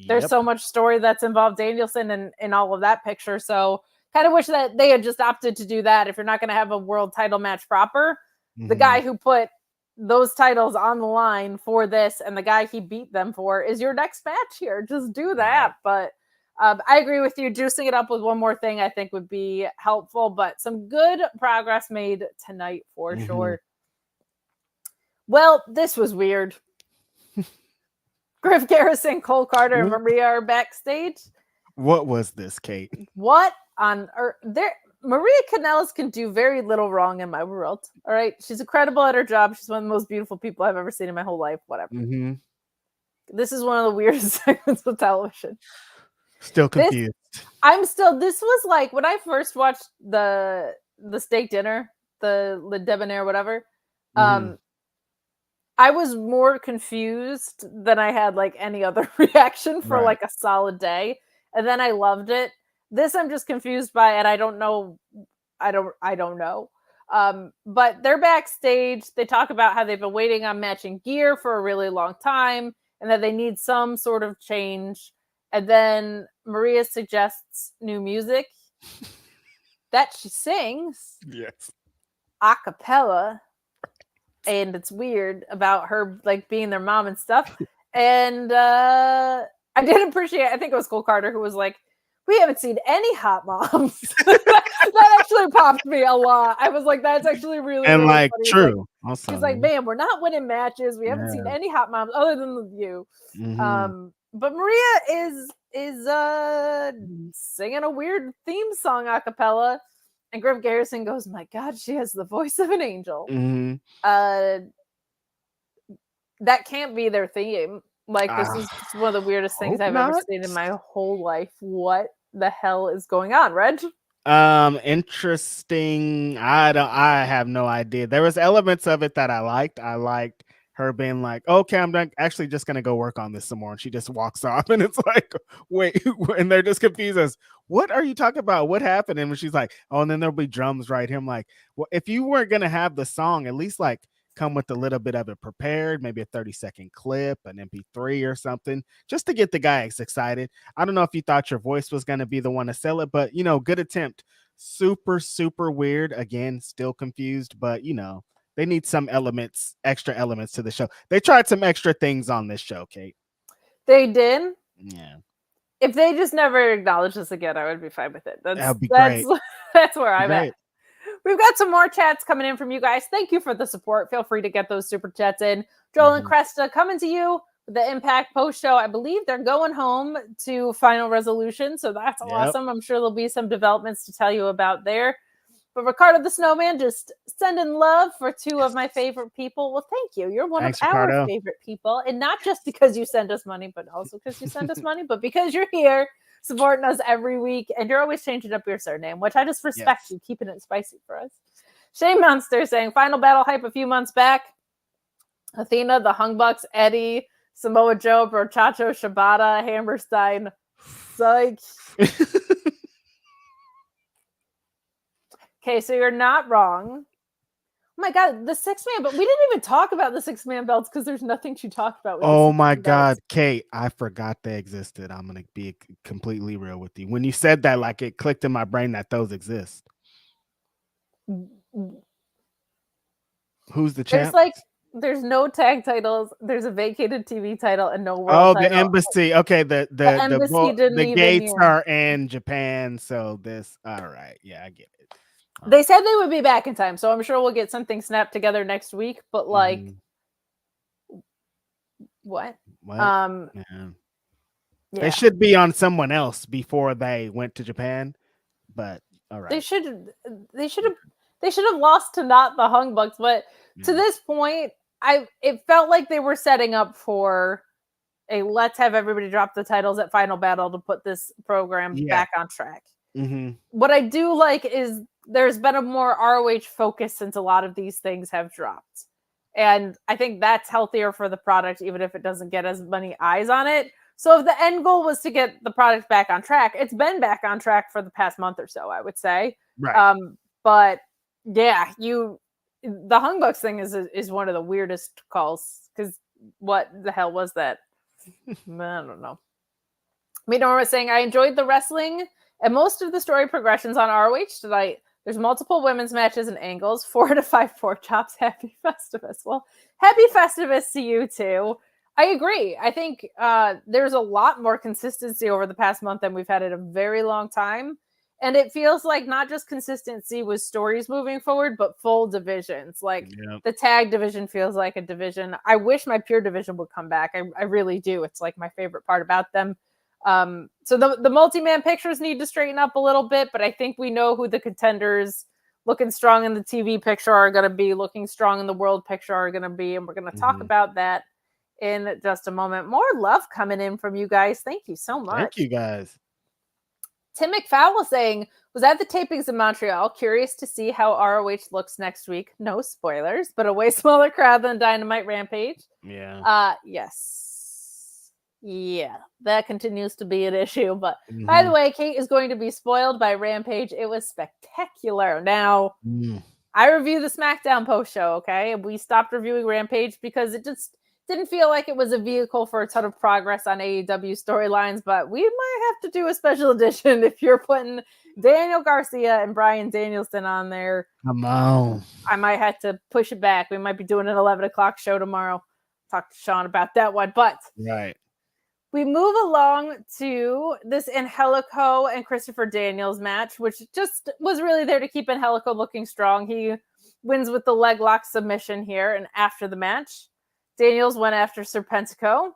There's so much story that's involved Danielson and all of that picture. So kind of wish that they had just opted to do that. If you're not going to have a world title match proper, the guy who put those titles on the line for this and the guy he beat them for is your next match here. Just do that. But I agree with you. Juicing it up with one more thing I think would be helpful, but some good progress made tonight for sure. Well, this was weird. Griff Garrison, Cole Carter, and Maria are backstage.
What was this, Kate?
What on earth? Maria Kanellis can do very little wrong in my world. All right. She's incredible at her job. She's one of the most beautiful people I've ever seen in my whole life. Whatever. This is one of the weirdest segments of television.
Still confused.
This was like when I first watched the steak dinner, the debonair, whatever. I was more confused than I had like any other reaction for like a solid day. And then I loved it. This I'm just confused by, and I don't know. I don't know. But they're backstage. They talk about how they've been waiting on matching gear for a really long time and that they need some sort of change. And then Maria suggests new music that she sings.
Yes.
A cappella. And it's weird about her like being their mom and stuff. And I did appreciate, I think it was Cole Carter who was like, we haven't seen any hot moms. that actually popped me a lot. I was like, that's actually really,
and
really
like
funny.
true.
He's like, man, we're not winning matches. We haven't seen any hot moms other than you. But Maria is singing a weird theme song a cappella. And Griff Garrison goes, my God, she has the voice of an angel. That can't be their theme. Like, this is one of the weirdest things I've ever seen in my whole life. What the hell is going on, Reg?
Interesting. I have no idea. There was elements of it that I liked. I liked her being like, okay, I'm actually just gonna go work on this some more. And she just walks off and it's like, wait, and they're just confused as what are you talking about? What happened? And when she's like, oh, and then there'll be drums right here. I'm like, well, if you weren't gonna have the song, at least like come with a little bit of it prepared, maybe a 30-second clip, an MP3 or something, just to get the guys excited. I don't know if you thought your voice was gonna be the one to sell it, but good attempt. Super, super weird. Again, still confused, but they need some extra elements to the show. They tried some extra things on this show, Kate.
They did?
Yeah.
If they just never acknowledge this again, I would be fine with it.
That'd be great.
That's where I'm at. We've got some more chats coming in from you guys. Thank you for the support. Feel free to get those super chats in. Joel and Cresta coming to you with the Impact post show. I believe they're going home to Final Resolution, so that's awesome. I'm sure there'll be some developments to tell you about there. But Ricardo the Snowman just sending love for two of my favorite people. Well, thank you. You're one of our favorite people. And not just because you send us money, but also because you send us money, but because you're here supporting us every week. And you're always changing up your surname, which I just respect you, keeping it spicy for us. Shane Monster saying, Final Battle hype a few months back. Athena, the Hung Bucks, Eddie, Samoa Joe, Brochacho, Shibata, Hammerstein. Psych. Okay, so you're not wrong. Oh my God, the 6-man, but we didn't even talk about the 6-man belts because there's nothing to talk about.
Oh my God, Kate, I forgot they existed. I'm going to be completely real with you. When you said that, like it clicked in my brain that those exist. Who's the champ?
There's no tag titles. There's a vacated TV title and no world title.
The embassy. Okay, the gates are in Japan. So this, all right. Yeah, I get it.
They said they would be back in time, so I'm sure we'll get something snapped together next week. But what?
Yeah. They should be on someone else before they went to Japan. But all right,
they should have lost to not the Hung Bucks. But to this point, it felt like they were setting up for a let's have everybody drop the titles at Final Battle to put this program back on track. What I do like is there's been a more ROH focus since a lot of these things have dropped. And I think that's healthier for the product, even if it doesn't get as many eyes on it. So if the end goal was to get the product back on track, it's been back on track for the past month or so, I would say.
Right.
But yeah, the Hung Bucks thing is one of the weirdest calls, because what the hell was that? I don't know. Midor was saying, I enjoyed the wrestling and most of the story progressions on ROH tonight. There's multiple women's matches and angles, 4 to 5 pork chops. Happy Festivus. Well, happy Festivus to you too. I agree. I think there's a lot more consistency over the past month than we've had in a very long time. And it feels like not just consistency with stories moving forward, but full divisions. Like the tag division feels like a division. I wish my pure division would come back. I really do. It's like my favorite part about them. So the multi-man pictures need to straighten up a little bit, but I think we know who the contenders looking strong in the TV picture are going to be, looking strong in the world picture are going to be. And we're going to talk about that in just a moment. More love coming in from you guys. Thank you so much.
Thank you guys.
Tim McFowle saying, was at the tapings in Montreal. Curious to see how ROH looks next week. No spoilers, but a way smaller crowd than Dynamite Rampage.
Yeah.
Yes. Yeah, that continues to be an issue. But by the way, Kate is going to be spoiled by Rampage. It was spectacular. Now, I review the SmackDown post show, okay? We stopped reviewing Rampage because it just didn't feel like it was a vehicle for a ton of progress on AEW storylines, but we might have to do a special edition if you're putting Daniel Garcia and Bryan Danielson on there.
Come on.
I might have to push it back. We might be doing an 11 o'clock show tomorrow. Talk to Shawn about that one, but
right.
We move along to this Angelico and Christopher Daniels match, which just was really there to keep Angelico looking strong. He wins with the leg lock submission here, and after the match, Daniels went after Serpentico,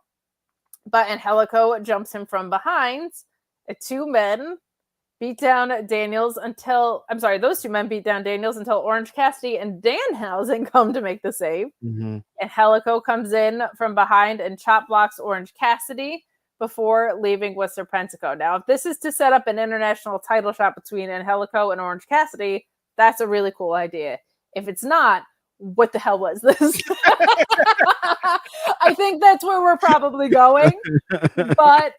but Angelico jumps him from behind. Two men beat down Daniels until, those two men beat down Daniels until Orange Cassidy and Danhausen come to make the save. Angelico comes in from behind and chop blocks Orange Cassidy before leaving with Serpentico. Now, if this is to set up an international title shot between Angelico and Orange Cassidy, that's a really cool idea. If it's not, what the hell was this? I think that's where we're probably going. But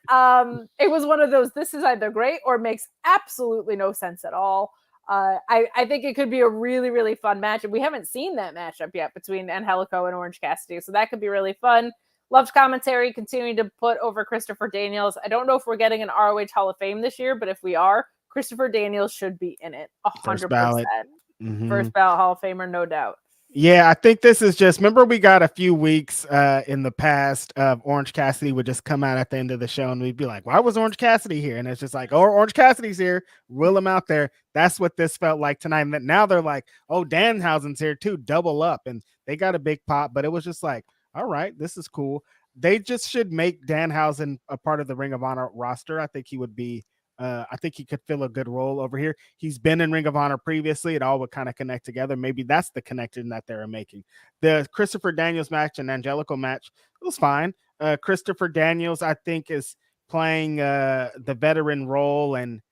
it was one of those, this is either great or makes absolutely no sense at all. I think it could be a really, really fun match. And we haven't seen that matchup yet between Angelico and Orange Cassidy. So that could be really fun. Loved commentary, continuing to put over Christopher Daniels. I don't know if we're getting an ROH Hall of Fame this year, but if we are, Christopher Daniels should be in it. 100%.
First ballot.
First ballot Hall of Famer, no doubt.
Yeah, I think this is just, remember we got a few weeks in the past of Orange Cassidy would just come out at the end of the show and we'd be like, why was Orange Cassidy here? And it's just like, oh, Orange Cassidy's here. Will him out there. That's what this felt like tonight. And now they're like, oh, Danhausen's here too. Double up. And they got a big pop, but it was just like, all right, this is cool. They just should make Danhausen a part of the Ring of Honor roster. I think he would be I think he could fill a good role over here. He's been in Ring of Honor previously. It all would kind of connect together. Maybe that's the connection that they're making. The Christopher Daniels match and Angelico match was fine. Christopher Daniels, I think, is playing the veteran role, and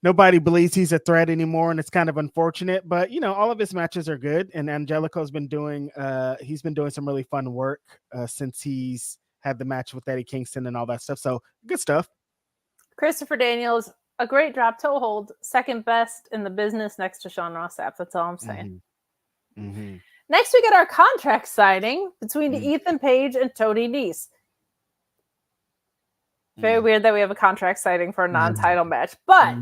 nobody believes he's a threat anymore, and it's kind of unfortunate. But, you know, all of his matches are good, and Angelico's been doing some really fun work since he's had the match with Eddie Kingston and all that stuff. So good stuff.
Christopher Daniels, a great drop toe hold, second best in the business next to Sean Ross Sapp. That's all I'm saying. Next, we get our contract signing between Ethan Page and Tony Nese. Very weird that we have a contract signing for a non-title match, but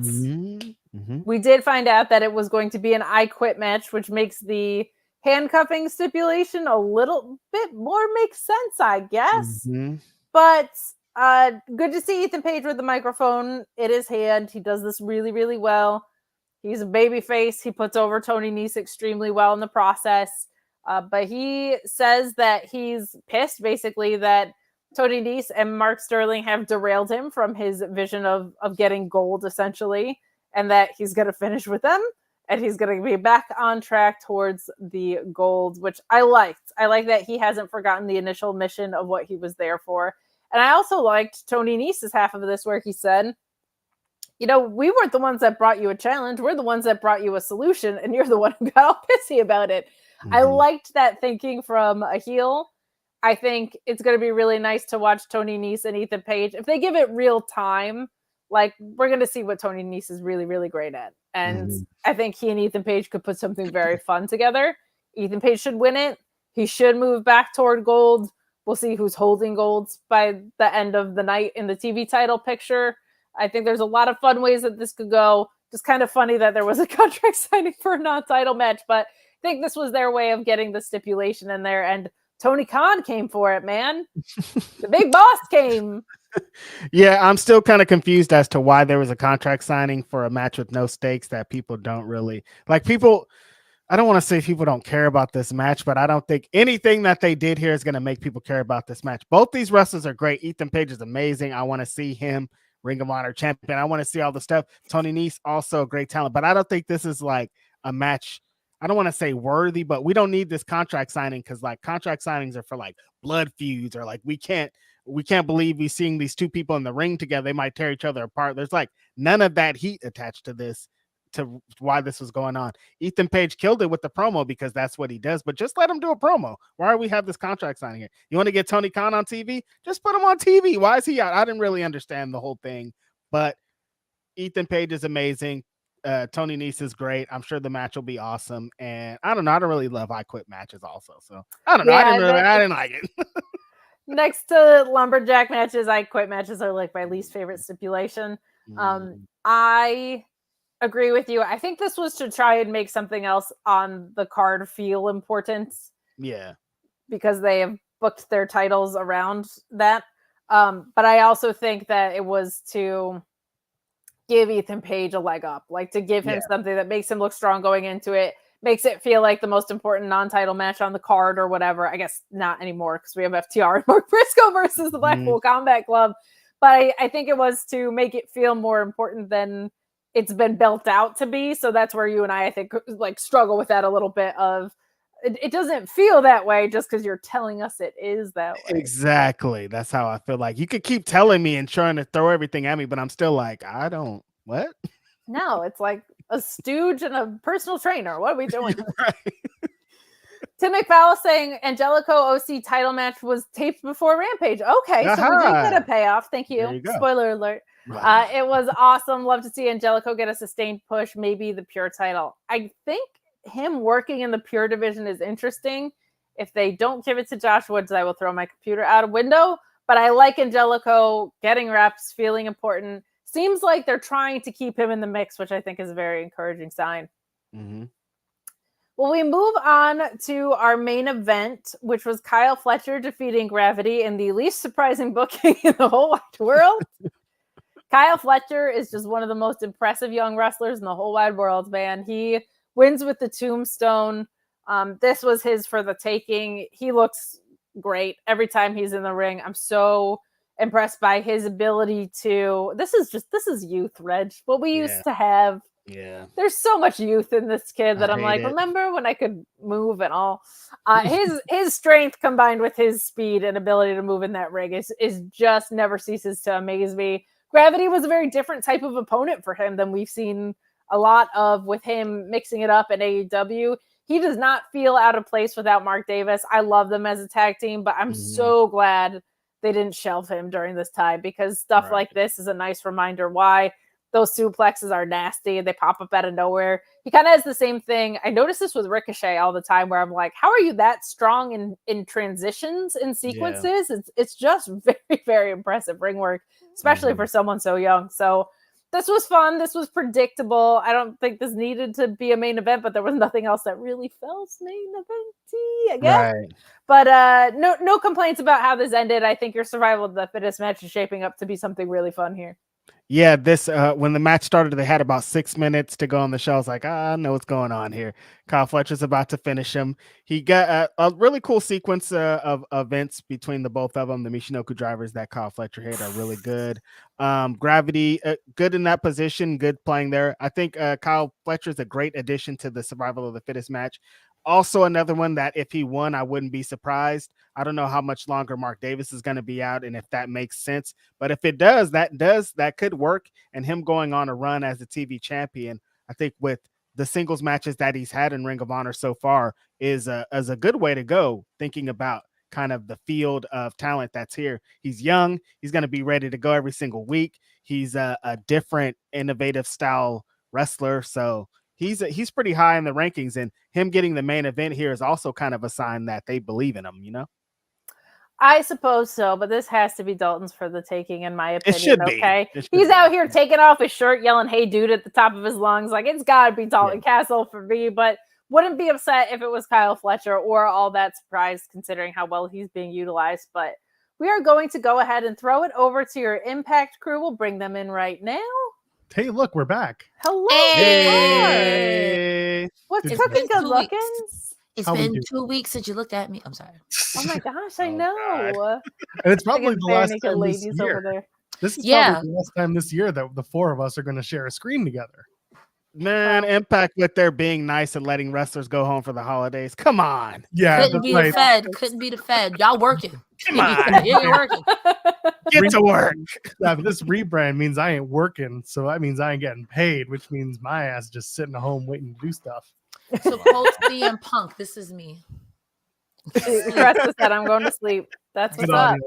we did find out that it was going to be an I Quit match, which makes the handcuffing stipulation a little bit more make sense, I guess. But good to see Ethan Page with the microphone in his hand. He does this really, really well. He's a baby face. He puts over Tony Nese extremely well in the process. But he says that he's pissed, basically, that Tony Nese and Mark Sterling have derailed him from his vision of getting gold, essentially, and that he's going to finish with them, and he's going to be back on track towards the gold, which I liked. I like that he hasn't forgotten the initial mission of what he was there for. And I also liked Tony Nese's half of this, where he said, you know, we weren't the ones that brought you a challenge. We're the ones that brought you a solution, and you're the one who got all pissy about it. I liked that thinking from a heel. I think it's going to be really nice to watch Tony Nese and Ethan Page. If they give it real time, like, we're going to see what Tony Nese is really, really great at. And I think he and Ethan Page could put something very fun together. Ethan Page should win it. He should move back toward gold. We'll see who's holding golds by the end of the night in the TV title picture. I think there's a lot of fun ways that this could go. Just kind of funny that there was a contract signing for a non-title match, but I think this was their way of getting the stipulation in there. And Tony Khan came for it, man. The big boss came.
Yeah, I'm still kind of confused as to why there was a contract signing for a match with no stakes that people don't really like. I don't want to say people don't care about this match, but I don't think anything that they did here is going to make people care about this match. Both these wrestlers are great. Ethan Page is amazing. I want to see him Ring of Honor champion. I want to see all the stuff. Tony Nese, also a great talent, but I don't think this is like a match. I don't want to say worthy, but we don't need this contract signing because like contract signings are for like blood feuds or like we can't we can't believe we're seeing these two people in the ring together. They might tear each other apart. There's like none of that heat attached to this, to why this was going on. Ethan Page killed it with the promo because that's what he does, but just let him do a promo. Why do we have this contract signing here? You want to get Tony Khan on TV? Just put him on TV. Why is he out? I didn't really understand the whole thing, but Ethan Page is amazing. Tony Nese is great. I'm sure the match will be awesome. And I don't know. I don't really love I Quit matches also. So I don't know. I didn't like it.
Next to lumberjack matches, I Quit matches are like my least favorite stipulation. I agree with you. I think this was to try and make something else on the card feel important.
Yeah.
Because they have booked their titles around that. But I also think that it was to give Ethan Page a leg up, like to give him something that makes him look strong going into it, makes it feel like the most important non-title match on the card or whatever. I guess not anymore because we have FTR and Mark Briscoe versus the Blackpool Combat Club. But I think it was to make it feel more important than it's been built out to be. So that's where you and I think, like struggle with that a little bit of, it doesn't feel that way just because you're telling us it is that way.
Exactly. That's how I feel. Like you could keep telling me and trying to throw everything at me, but I'm still like, I don't, what?
No, it's like a stooge and a personal trainer. What are we doing?
Right.
Tim McFowle saying Angelico OC title match was taped before Rampage. Okay, so we did get a payoff. Thank you. Spoiler alert. Wow. It was awesome. Love to see Angelico get a sustained push, maybe the pure title. I think him working in the pure division is interesting. If they don't give it to Josh Woods, I will throw my computer out a window. But I like Angelico getting reps, feeling important. Seems like they're trying to keep him in the mix, which I think is a very encouraging sign. Well, we move on to our main event, which was Kyle Fletcher defeating Gravity in the least surprising booking in the whole wide world. Kyle Fletcher is just one of the most impressive young wrestlers in the whole wide world, man. He wins with the tombstone. This was his for the taking. He looks great every time he's in the ring. I'm so impressed by his ability to, this is youth, Reg. What we used to have.
Yeah.
There's so much youth in this kid that I'm like, remember when I could move and all? His strength combined with his speed and ability to move in that ring is just never ceases to amaze me. Gravity was a very different type of opponent for him than we've seen a lot of with him mixing it up in AEW. He does not feel out of place without Mark Davis. I love them as a tag team, but I'm so glad they didn't shelve him during this time because stuff like this is a nice reminder why those suplexes are nasty and they pop up out of nowhere. He kind of has the same thing. I notice this with Ricochet all the time where I'm like, how are you that strong in transitions and sequences? It's just very, very impressive ring work, especially for someone so young. So this was fun. This was predictable. I don't think this needed to be a main event, but there was nothing else that really felt main event-y, I guess. Right. But no complaints about how this ended. I think your survival of the fittest match is shaping up to be something really fun here.
Yeah, this when the match started, they had about 6 minutes to go on the show. I was like, I know what's going on here. Kyle Fletcher's about to finish him. He got a really cool sequence of events between the both of them. The Michinoku drivers that Kyle Fletcher hit are really good. Gravity, good in that position, good playing there. I think Kyle Fletcher's a great addition to the survival of the fittest match. Also, another one that if he won, I wouldn't be surprised. I don't know how much longer Mark Davis is going to be out and if that makes sense. But if it does, that could work. And him going on a run as a TV champion, I think with the singles matches that he's had in Ring of Honor so far is a good way to go, thinking about kind of the field of talent that's here. He's young. He's going to be ready to go every single week. He's a different, innovative style wrestler. So he's pretty high in the rankings, and him getting the main event here is also kind of a sign that they believe in him, you know?
I suppose so, but this has to be Dalton's for the taking, in my opinion.
It should
be. Okay,
he's
out here taking off his shirt, yelling, "Hey, dude," at the top of his lungs. Like, it's got to be Dalton Castle for me, but wouldn't be upset if it was Kyle Fletcher or all that surprised considering how well he's being utilized. But we are going to go ahead and throw it over to your Impact crew. We'll bring them in right now.
Hey, look, we're back.
Hello.
Hey.
What's cooking, good looking?
It's been 2 weeks since you looked at me. I'm sorry.
Oh my gosh, I know.
And it's probably the last time
ladies
this year.
Over there.
This is probably the last time this year that the four of us are going to share a screen together.
Man, Impact with their being nice and letting wrestlers go home for the holidays. Come on.
Yeah,
couldn't be the Fed. Couldn't be the Fed. Y'all working.
Come on.
You're working.
Get to work.
Yeah, but this rebrand means I ain't working, so that means I ain't getting paid, which means my ass just sitting at home waiting to do stuff.
So quote CM Punk, this is me.
Cresta said, I'm going to sleep. That's what's
Good
up.
audio.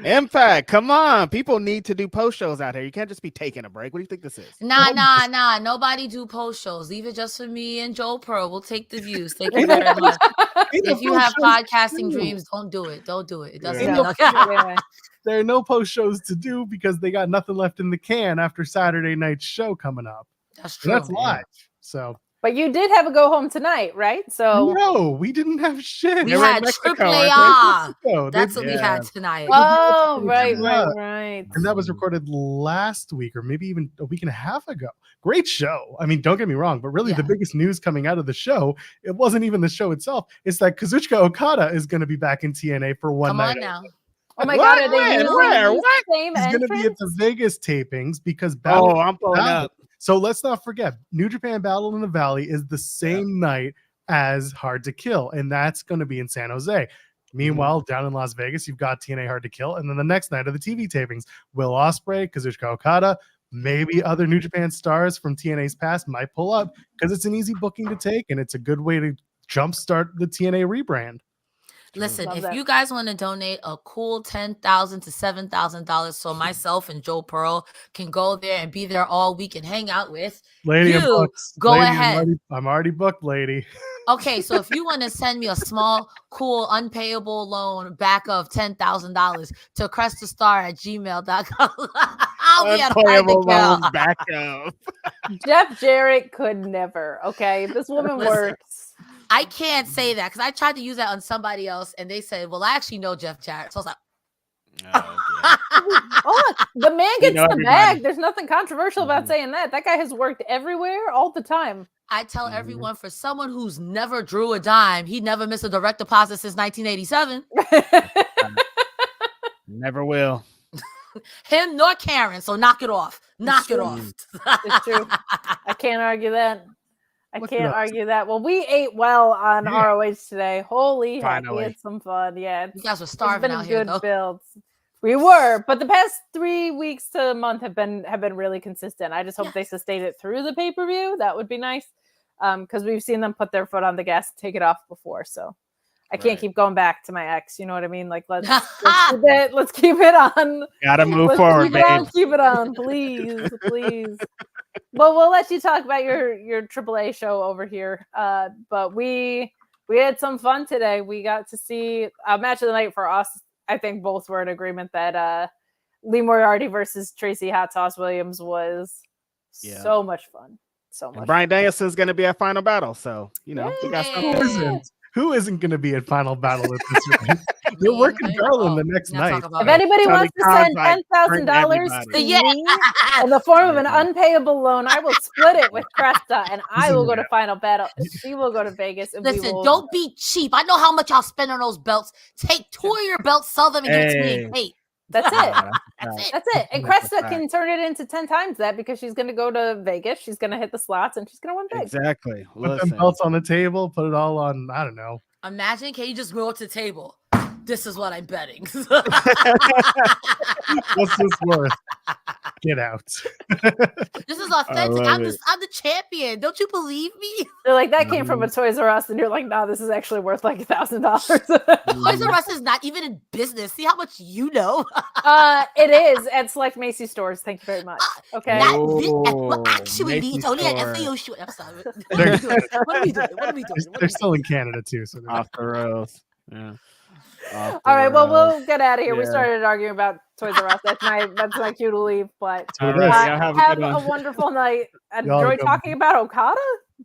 Impact, come on. People need to do post shows out here. You can't just be taking a break. What do you think this is?
Nah. Nobody do post shows. Leave it just for me and Joe Pro. We'll take the views. Thank you very much. If you have podcasting dreams, don't do it. Don't do it. It doesn't
Yeah.
There are no post shows to do because they got nothing left in the can after Saturday night's show coming up.
That's true.
And that's live. So
But you did have a go home tonight, right? So
no, we didn't have shit.
We
They were in
had
Mexico,
triple
aren't
A. That's what we had tonight.
Oh, right.
And that was recorded last week or maybe even a week and a half ago. Great show. I mean, don't get me wrong, but really the biggest news coming out of the show, it wasn't even the show itself. It's that Kazuchika Okada is going to be back in TNA for one night.
Come on now.
Oh my God, are they
Where?
using
Where?
the
What?
same
He's going to be at
entrance?
the Vegas tapings because
I'm pulling up.
So let's not forget, New Japan Battle in the Valley is the same night as Hard to Kill, and that's going to be in San Jose. Meanwhile, down in Las Vegas, you've got TNA Hard to Kill, and then the next night of the TV tapings, Will Ospreay, Kazuchika Okada, maybe other New Japan stars from TNA's past might pull up because it's an easy booking to take, and it's a good way to jumpstart the TNA rebrand.
Listen,
Love
if
that.
you guys want to donate a cool $10,000 to $7,000 so myself and Joe Pearl can go there and be there all week and hang out with
Lady
you,
and Bucks,
go
lady,
ahead.
I'm already booked, lady.
Okay, so if you want to send me a small, cool, unpayable loan back of $10,000 to CrestaStar@gmail.com, I'll be at
Unplayable
Hard
loans back up.
Jeff Jarrett could never. Okay, this woman
Listen.
works.
I can't say that because I tried to use that on somebody else and they said, well, I actually know Jeff Jarrett. So I was like,
Oh, look, the man gets
know
the
everybody.
bag. There's nothing controversial about saying that. That guy has worked everywhere all the time.
I tell everyone, for someone who's never drew a dime, he never missed a direct deposit since 1987.
Never will.
Him nor Karen. So knock it off. Knock it off.
It's true. I can't argue that. I
Look it
can't
up.
argue that. Well, we ate well on
Yeah.
ROH today. Holy heck, we
Finally.
had some fun. Yeah,
You guys were
it's
starving
been
out here,
good
though.
builds. We were, but the past 3 weeks to a month have been really consistent. I just hope they sustain it through the pay-per-view. That would be nice. Because we've seen them put their foot on the gas and take it off before. So I can't
Right.
keep going back to my ex. You know what I mean? Like let's keep it on.
Gotta move
Let's
forward,
keep it on,
babe.
keep it on, please, please. Well, we'll let you talk about your AAA show over here. But we had some fun today. We got to see a match of the night for us. I think both were in agreement that Lee Moriarty versus Tracy Hot Sauce Williams was so much fun. So much.
And Bryan Danielson's gonna be at Final Battle, so you know we got
Yay.
something.
Who isn't going to be at Final Battle at this rate? They're working Garland the next
Now
night.
talk about
If
it.
anybody
Tony
wants to
Khan's
send
like, bring
$10,000 to
everybody.
Yeah.
me in the form of an unpayable loan, I will split it with Cresta, and I will go to Final Battle. She will go to Vegas, and we
Listen,
will.
don't be cheap. I know how much y'all spend on those belts. Take 2 of your belts, sell them, and give it to me
Hey.
and Tate.
That's it.
That's it.
That's it. And
That's a
Cresta can turn it into 10 times that because she's going to go to Vegas. She's going to hit the slots, and she's going to win big.
Exactly.
Put them
Listen.
belts on the table, put it all on, I don't know.
Imagine, can you just go to the table? This is what I'm betting.
What's this worth? Get out.
This is authentic.
love
I'm the champion. Don't you believe me?
They're like, that came from a Toys R Us, and you're like, no, this is actually worth like $1,000.
Toys R Us is not even in business. See how much you know?
It is at select Macy's stores. Thank you very much. Okay.
Well, actually,
Macy's
it's only an
store.
FAO shoot. I'm sorry.
They're-
What are we doing? What are we doing? What are
They're
we
still in Canada too. So
Off the rails. Yeah. Off
All right.
the
Well,
rails.
we'll get out of here. We
Yeah.
started arguing about Toys R Us. That's my cue to leave. But
All
it
right,
is.
y'all have a
have
good
a
one.
wonderful night.
Y'all
Enjoy
go.
talking about Okada.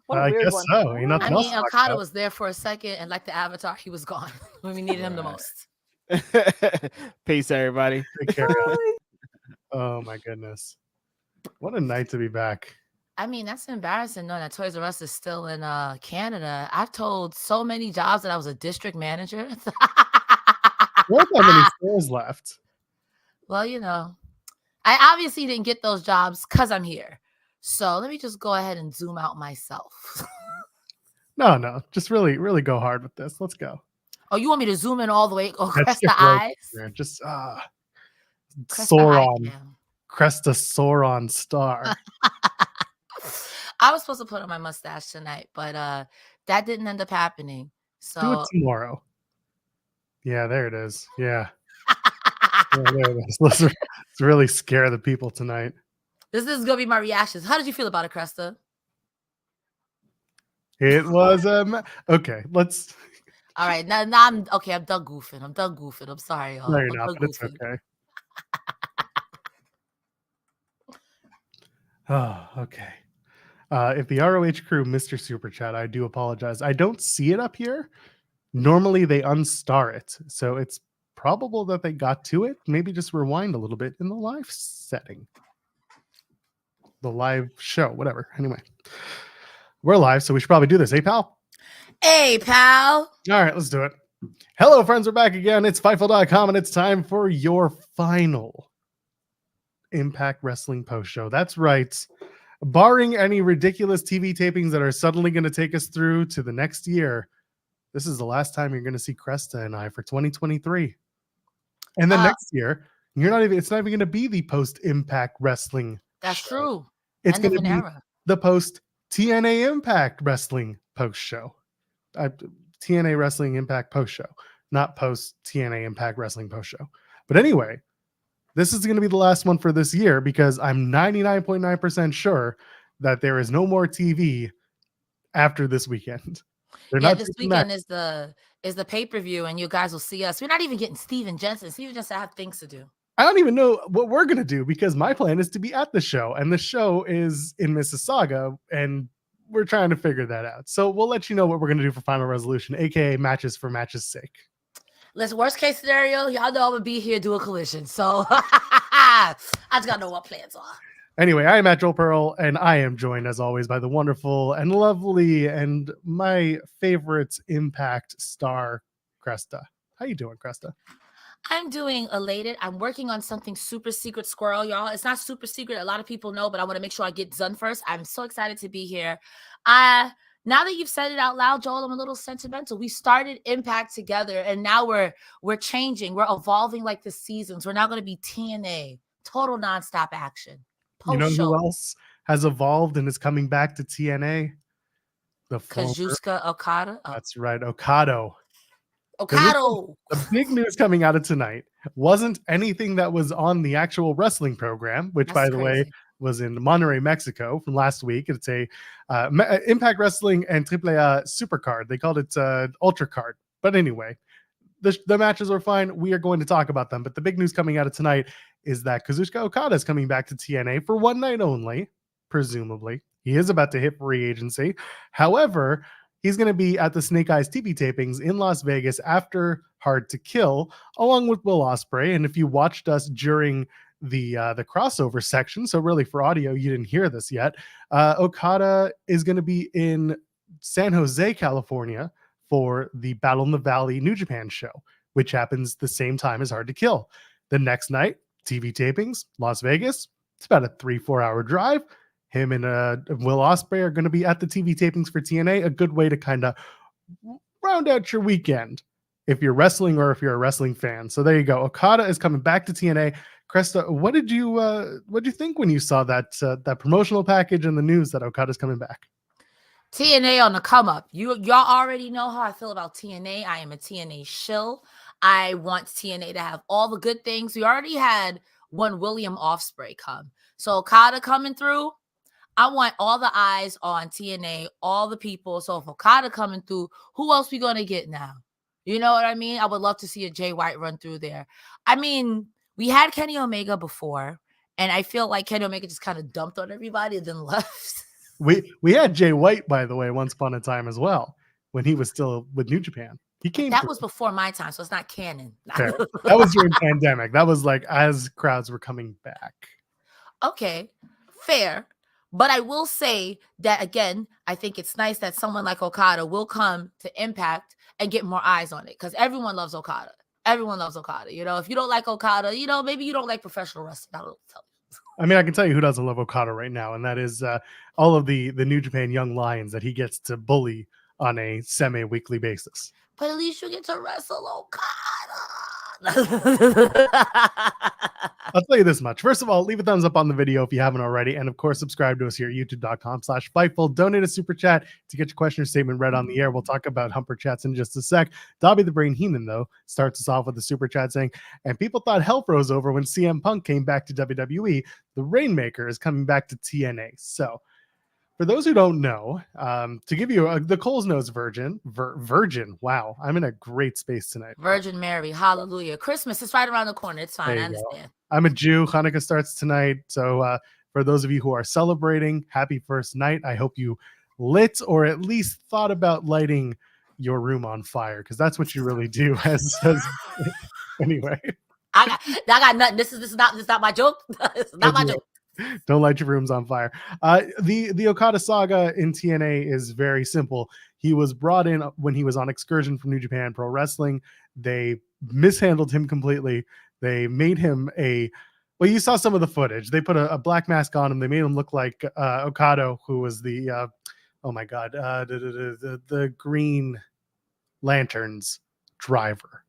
What a
I
weird
guess
one.
so. Ain't nothing
I
else
mean,
to talk
Okada
about.
was there for a second, and like the Avatar, he was gone when we needed him the
Right.
most.
Peace, everybody.
Take care, guys. Oh my goodness. What a night to be back.
I mean, that's embarrassing knowing that Toys R Us is still in Canada. I've told so many jobs that I was a district manager.
There aren't that many stores left.
Well, you know, I obviously didn't get those jobs because I'm here. So let me just go ahead and zoom out myself.
No, just really, really go hard with this. Let's go.
Oh, you want me to zoom in all the way? Oh,
Let's
Cresta eyes.
Just
Cresta
Sauron. Cresta Sauron star.
I was supposed to put on my mustache tonight, but that didn't end up happening. So
do it tomorrow. Yeah, there it is. Yeah. Yeah, there it is. Let's really scare the people tonight.
This is gonna be my reactions. How did you feel about it, Cresta?
It was okay. Let's.
All right, now I'm okay. I'm done goofing. I'm sorry, y'all.
No, you're not. But it's okay. Oh, okay. If the ROH crew missed your super chat, I do apologize. I don't see it up here. Normally they unstar it, so it's probable that they got to it. Maybe just rewind a little bit in the live setting. The live show, whatever. Anyway, we're live, so we should probably do this. Hey, pal.
Hey, pal.
All right, let's do it. Hello, friends. We're back again. It's Fightful.com, and it's time for your final Impact Wrestling post show. That's right. Barring any ridiculous TV tapings that are suddenly going to take us through to the next year, this is the last time you're going to see Cresta and I for 2023. And then next year, it's not even going to be the post Impact Wrestling.
That's true.
It's going to be the post TNA Impact Wrestling post show. TNA Wrestling Impact post show, not post TNA Impact Wrestling post show. But anyway, this is going to be the last one for this year because I'm 99.9% sure that there is no more TV after this weekend.
This weekend is the pay-per-view, and you guys will see us. We're not even getting Steven Jensen. Steven Jensen have things to do.
I don't even know what we're going to do because my plan is to be at the show, and the show is in Mississauga, and we're trying to figure that out. So we'll let you know what we're going to do for Final Resolution, aka matches for matches' sake.
Listen, worst case scenario, y'all know I'm going to be here, do a collision. So I just got to know what plans are.
Anyway, I am at Joel Pearl, and I am joined, as always, by the wonderful and lovely and my favorite Impact star, Cresta. How you doing, Cresta?
I'm doing elated. I'm working on something super secret, squirrel, y'all. It's not super secret. A lot of people know, but I want to make sure I get done first. I'm so excited to be here. Now that you've said it out loud, Joel, I'm a little sentimental. We started Impact together, and now we're changing. We're evolving like the seasons. We're now going to be TNA, total nonstop action.
You know who else has evolved and is coming back to TNA? The
Kazuchika Okada.
Oh. That's right, Okada.
Okada.
The big news coming out of tonight wasn't anything that was on the actual wrestling program, which, by the way, was in Monterrey, Mexico from last week. It's a Impact Wrestling and AAA Supercard. They called it Ultra Card. But anyway, the matches are fine. We are going to talk about them. But the big news coming out of tonight is that Kazuchika Okada is coming back to TNA for one night only, presumably. He is about to hit free agency. However, he's going to be at the Snake Eyes TV tapings in Las Vegas after Hard to Kill, along with Will Ospreay. And if you watched us during the crossover section, so really for audio, you didn't hear this yet, Okada is going to be in San Jose, California for the Battle in the Valley New Japan show, which happens the same time as Hard to Kill. The next night, TV tapings, Las Vegas. It's about a 3-4 hour drive. Him and Will Ospreay are going to be at the TV tapings for TNA. A good way to kind of round out your weekend if you're wrestling or if you're a wrestling fan. So there you go. Okada is coming back to TNA. Cresta, what did you think when you saw that promotional package and the news that Okada's coming back?
TNA on the come up. Y'all already know how I feel about TNA. I am a TNA shill. I want TNA to have all the good things. We already had one William Ospreay come. So Okada coming through, I want all the eyes on TNA, all the people. So if Okada coming through, who else we going to get now? You know what I mean? I would love to see a Jay White run through there. I mean, we had Kenny Omega before, and I feel like Kenny Omega just kind of dumped on everybody and then left.
We had Jay White, by the way, once upon a time as well, when he was still with New Japan. He came.
That was before my time, so it's not canon.
That was during pandemic. That was like as crowds were coming back.
Okay, fair. But I will say that, again, I think it's nice that someone like Okada will come to Impact and get more eyes on it because everyone loves Okada. Everyone loves Okada. You know, if you don't like Okada, you know, maybe you don't like professional wrestling. I don't tell you.
I mean, I can tell you who doesn't love Okada right now, and that is all of the New Japan young lions that he gets to bully on a semi-weekly basis.
But at least you get to wrestle Okada.
I'll tell you this much. First of all, leave a thumbs up on the video if you haven't already. And of course, subscribe to us here at youtube.com/Fightful. Donate a super chat to get your question or statement read on the air. We'll talk about Humper Chats in just a sec. Dobby the Brain Heenan, though, starts us off with a super chat saying, and people thought hell froze over when CM Punk came back to WWE. The Rainmaker is coming back to TNA. So, for those who don't know, to give you the Cole's Nose virgin. Wow, I'm in a great space tonight.
Virgin Mary, hallelujah. Christmas is right around the corner. It's fine. I understand.
I'm a Jew. Hanukkah starts tonight. So for those of you who are celebrating, happy first night. I hope you lit or at least thought about lighting your room on fire, because that's what you really do. Anyway.
I got nothing. This is not my joke. It's not my joke.
Don't light your rooms on fire. The Okada saga in TNA is very simple. He was brought in when he was on excursion from New Japan Pro Wrestling. They mishandled him completely. They made him well, you saw some of the footage. They put a black mask on him. They made him look like Okada, who was the the Green Lantern's driver.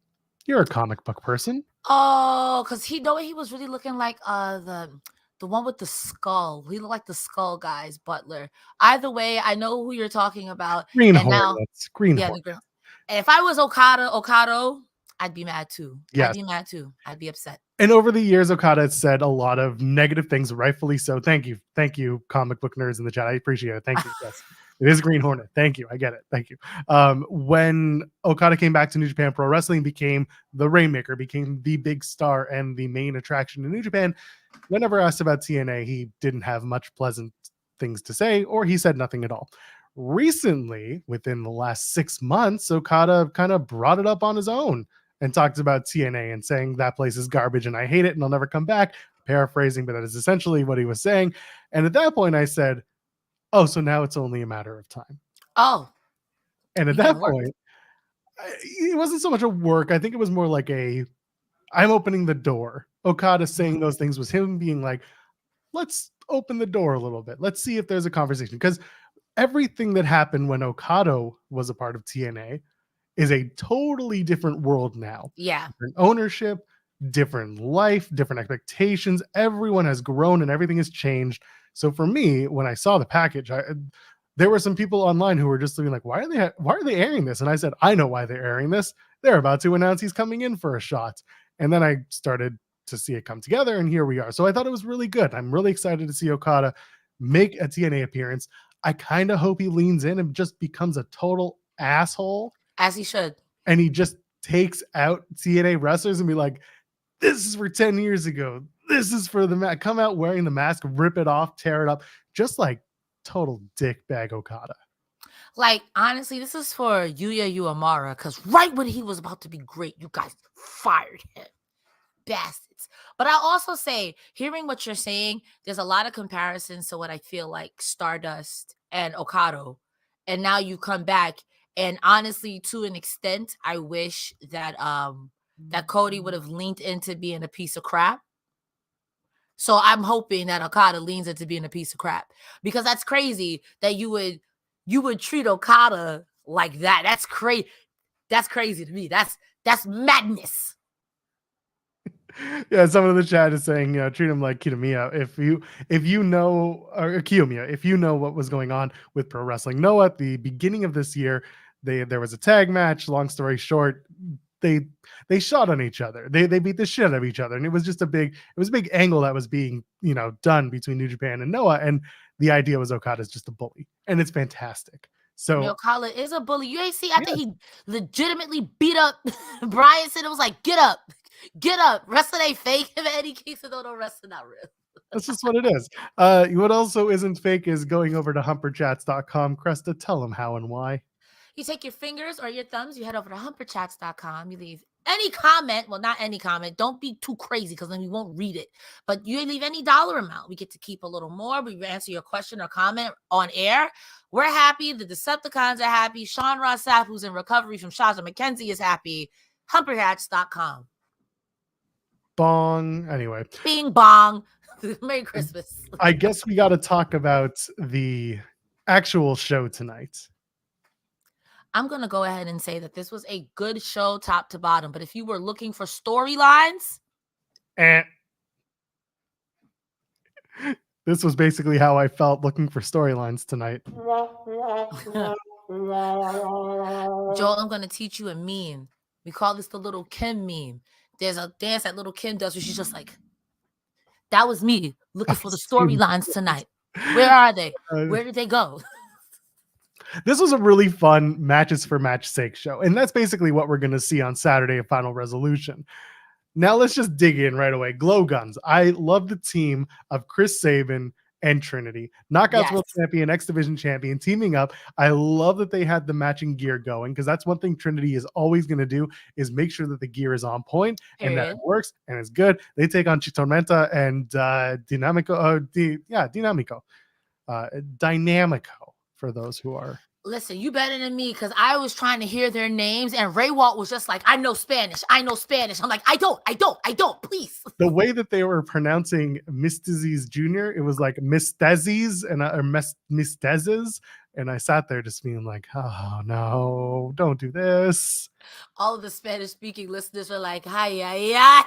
You're a comic book person.
Oh, because he was really looking like the one with the skull. He looked like the Skull Guy's butler. Either way, I know who you're talking about.
Green Hornets.
And if I was Okada, I'd be mad too.
Yes.
I'd be mad too. I'd be upset.
And over the years, Okada has said a lot of negative things, rightfully so. Thank you, comic book nerds in the chat. I appreciate it. Thank you. Yes, it is Green Hornet. Thank you. I get it. Thank you. When Okada came back to New Japan Pro Wrestling, became the Rainmaker, became the big star and the main attraction in New Japan. Whenever asked about TNA, he didn't have much pleasant things to say, or he said nothing at all. Recently, within the last 6 months, Okada kind of brought it up on his own and talked about TNA and saying that place is garbage and I hate it and I'll never come back. Paraphrasing, but that is essentially what he was saying. And at that point, I said, oh, so now it's only a matter of time.
Oh.
And at that point, it wasn't so much a work. I think it was more like I'm opening the door. Okada saying those things was him being like, let's open the door a little bit. Let's see if there's a conversation. Because everything that happened when Okada was a part of TNA is a totally different world now.
Yeah.
Different ownership, different life, different expectations. Everyone has grown and everything has changed. So for me, when I saw the package, there were some people online who were just looking like, why are they airing this? And I said, I know why they're airing this. They're about to announce he's coming in for a shot. And then I started to see it come together, and here we are. So I thought it was really good. I'm really excited to see Okada make a TNA appearance. I kind of hope he leans in and just becomes a total asshole.
As he should.
And he just takes out TNA wrestlers and be like, this is for 10 years ago. This is for the match. Come out wearing the mask, rip it off, tear it up. Just like total dickbag Okada.
Like, honestly, this is for Yuya Uemura, because right when he was about to be great, you guys fired him. Bastards. But I'll also say, hearing what you're saying, there's a lot of comparisons to what I feel like Stardust and Okada. And now you come back. And honestly, to an extent, I wish that that Cody would have leaned into being a piece of crap. So I'm hoping that Okada leans into being a piece of crap, because that's crazy that you would treat Okada like that. That's crazy. That's crazy to me. That's madness.
Yeah, someone in the chat is saying, treat him like Kitamiya. If you know, or Kiyomiya, if you know what was going on with pro wrestling. No, at the beginning of this year, there was a tag match. Long story short, they shot on each other. They beat the shit out of each other, and it was just a big angle that was being done between New Japan and Noah. And the idea was Okada's just a bully, and it's fantastic. So
Okada is a bully. You ain't see after he legitimately beat up Brian said it was like, get up. Wrestling ain't fake. If Eddie Keith said, no, wrestling not real.
That's just what it is. What also isn't fake is going over to humperchats.com. Cresta, tell them how and why.
You take your fingers or your thumbs, you head over to humperchats.com. You leave any comment. Well, not any comment. Don't be too crazy, because then we won't read it. But you leave any dollar amount. We get to keep a little more. We answer your question or comment on air. We're happy. The Decepticons are happy. Sean Ross Sapp, who's in recovery from Shaza McKenzie, is happy. Humperchats.com.
Bong. Anyway.
Bing bong. Merry Christmas.
I guess we got to talk about the actual show tonight.
I'm going to go ahead and say that this was a good show top to bottom. But if you were looking for storylines,
this was basically how I felt looking for storylines tonight.
Joel, I'm going to teach you a meme. We call this the Little Kim meme. There's a dance that Little Kim does where she's just like, that was me looking for the storylines tonight. Where are they? Where did they go?
This was a really fun matches for match sake show. And that's basically what we're going to see on Saturday at Final Resolution. Now let's just dig in right away. Glow Guns. I love the team of Chris Sabin and Trinity. Knockouts World Champion, X Division Champion, teaming up. I love that they had the matching gear going because that's one thing Trinity is always going to do is make sure that the gear is on point and that it works and it's good. They take on Tormenta and Dynamico for those who are.
Listen, you better than me because I was trying to hear their names and Ray Walt was just like, I know Spanish. I'm like, I don't, please.
The way that they were pronouncing Mistezes Jr., it was like Mistezes or Mistezes. And I sat there just being like, oh no, don't do this.
All of the Spanish speaking listeners were like, hi.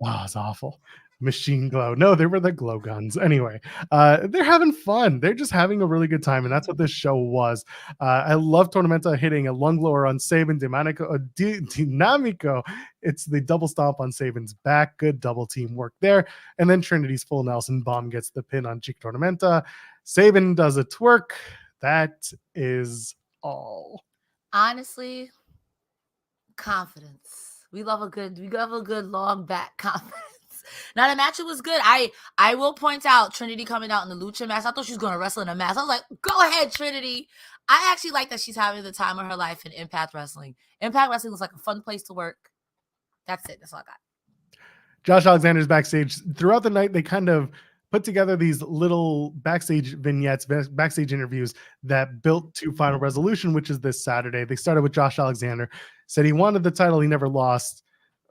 Oh, it's awful. Machine Glow. No, they were the Glow Guns. Anyway, they're having fun. They're just having a really good time, and that's what this show was. I love Tormenta hitting a lung blower on Sabin. Dinamico. It's the double stomp on Sabin's back. Good double team work there. And then Trinity's full Nelson bomb gets the pin on Chico Tormenta. Sabin does a twerk. That is all.
Honestly, confidence. We love a good long back confidence. Now the match was good. I will point out Trinity coming out in the lucha mask. I thought she was going to wrestle in a mask. I was like, go ahead, Trinity. I actually like that she's having the time of her life in Impact Wrestling. Impact Wrestling was like a fun place to work. That's it. That's all I got.
Josh Alexander's backstage. Throughout the night, they kind of put together these little backstage vignettes, backstage interviews that built to Final Resolution, which is this Saturday. They started with Josh Alexander. Said he wanted the title. He never lost,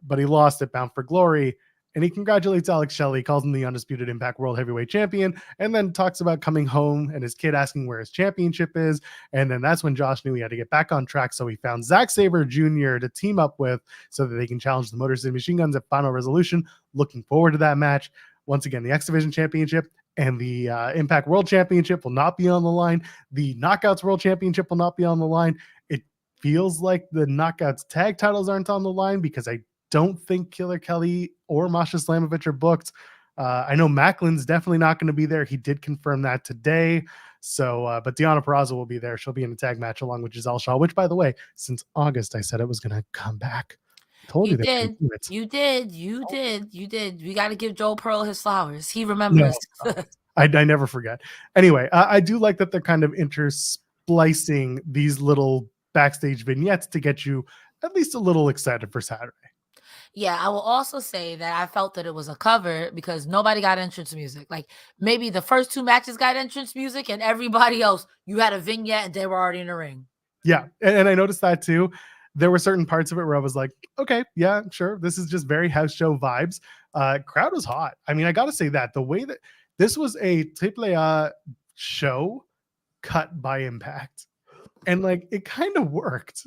but he lost at Bound for Glory. And he congratulates Alex Shelley, calls him the Undisputed Impact World Heavyweight Champion, and then talks about coming home and his kid asking where his championship is. And then that's when Josh knew he had to get back on track. So he found Zack Sabre Jr. to team up with so that they can challenge the Motor City Machine Guns at Final Resolution. Looking forward to that match. Once again, the X Division Championship and the Impact World Championship will not be on the line. The Knockouts World Championship will not be on the line. It feels like the Knockouts tag titles aren't on the line because I don't think Killer Kelly or Masha Slamovich are booked. I know Macklin's definitely not going to be there. He did confirm that today. So, but Deonna Purrazzo will be there. She'll be in a tag match along with Giselle Shaw, which, by the way, since August, I said it was going to come back. Told you
did. You did. We got to give Joel Pearl his flowers. He remembers.
No, I never forget. Anyway, I do like that they're kind of intersplicing these little backstage vignettes to get you at least a little excited for Saturday.
Yeah, I will also say that I felt that it was a cover because nobody got entrance music. Like maybe the first two matches got entrance music and everybody else, you had a vignette and they were already in the ring.
Yeah, and I noticed that too. There were certain parts of it where I was like, okay, yeah, sure. This is just very house show vibes. Crowd was hot. I mean, I got to say that the way that this was a AAA show cut by Impact and like it kind of worked.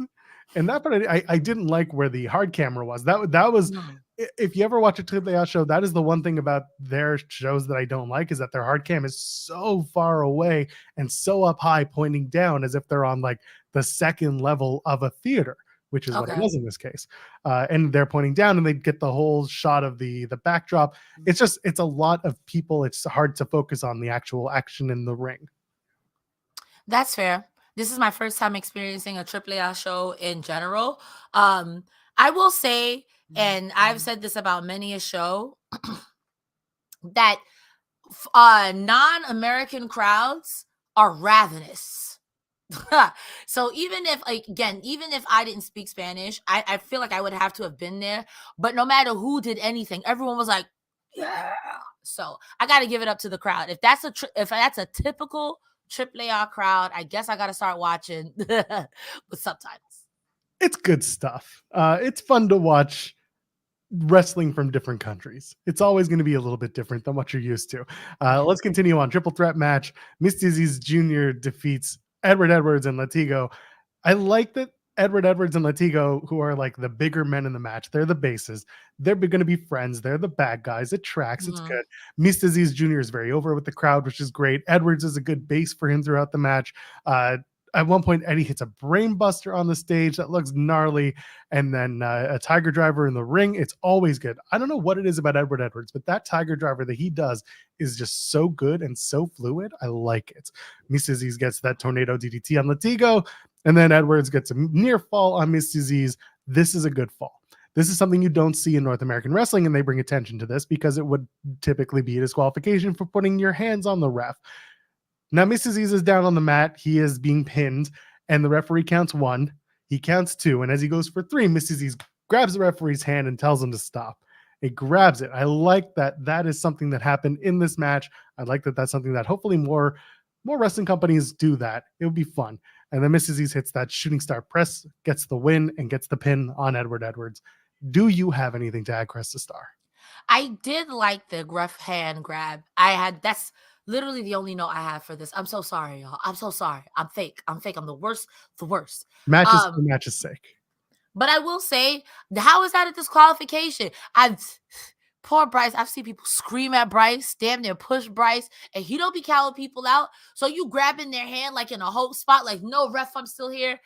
And that, but I didn't like where the hard camera was. That was, if you ever watch a AAA show, that is the one thing about their shows that I don't like is that their hard cam is so far away and so up high, pointing down as if they're on like the second level of a theater, which is what it was in this case. And they're pointing down, and they get the whole shot of the backdrop. It's a lot of people. It's hard to focus on the actual action in the ring.
That's fair. This is my first time experiencing a AAA show in general. I will say, and I've said this about many a show, that non-American crowds are ravenous. So even if, like, again, even if I didn't speak Spanish, I feel like I would have to have been there. But no matter who did anything, everyone was like, yeah. So I got to give it up to the crowd. If that's a typical AAA crowd, I guess I gotta start watching with subtitles.
It's good stuff. It's fun to watch wrestling from different countries. It's always going to be a little bit different than what you're used to. Let's continue on. Triple threat match. Mr. Aziz Jr. defeats Edward Edwards and Latigo. I like that Edward Edwards and Latigo, who are like the bigger men in the match, they're the bases. They're going to be friends. They're the bad guys. It tracks. It's good. Mr. Aziz Jr. is very over with the crowd, which is great. Edwards is a good base for him throughout the match. At one point, Eddie hits a brain buster on the stage that looks gnarly, and then a tiger driver in the ring. It's always good. I don't know what it is about Edward Edwards, but that tiger driver that he does is just so good and so fluid. I like it. Mr. Aziz gets that tornado DDT on Latigo, and then Edwards gets a near fall on Mr. Aziz. This is a good fall. This is something you don't see in North American wrestling, and they bring attention to this because it would typically be a disqualification for putting your hands on the ref. Now, Mr. Aziz is down on the mat. He is being pinned, and the referee counts 1. He counts 2, and as he goes for 3, Mr. Aziz grabs the referee's hand and tells him to stop. He grabs it. I like that. That is something that happened in this match. I like that. That's something that hopefully more wrestling companies do that. It would be fun. And then Mr. Aziz hits that shooting star press, gets the win, and gets the pin on Edward Edwards. Do you have anything to add, Cresta Star?
I did like the rough hand grab. That's literally the only note I have for this. I'm so sorry, y'all. I'm so sorry. I'm fake. I'm the worst.
Matches for matches' sake.
But I will say, how is that a disqualification? Poor Bryce. I've seen people scream at Bryce, damn near push Bryce, and he don't be counting people out. So you grabbing their hand like in a hope spot, like, no, ref, I'm still here.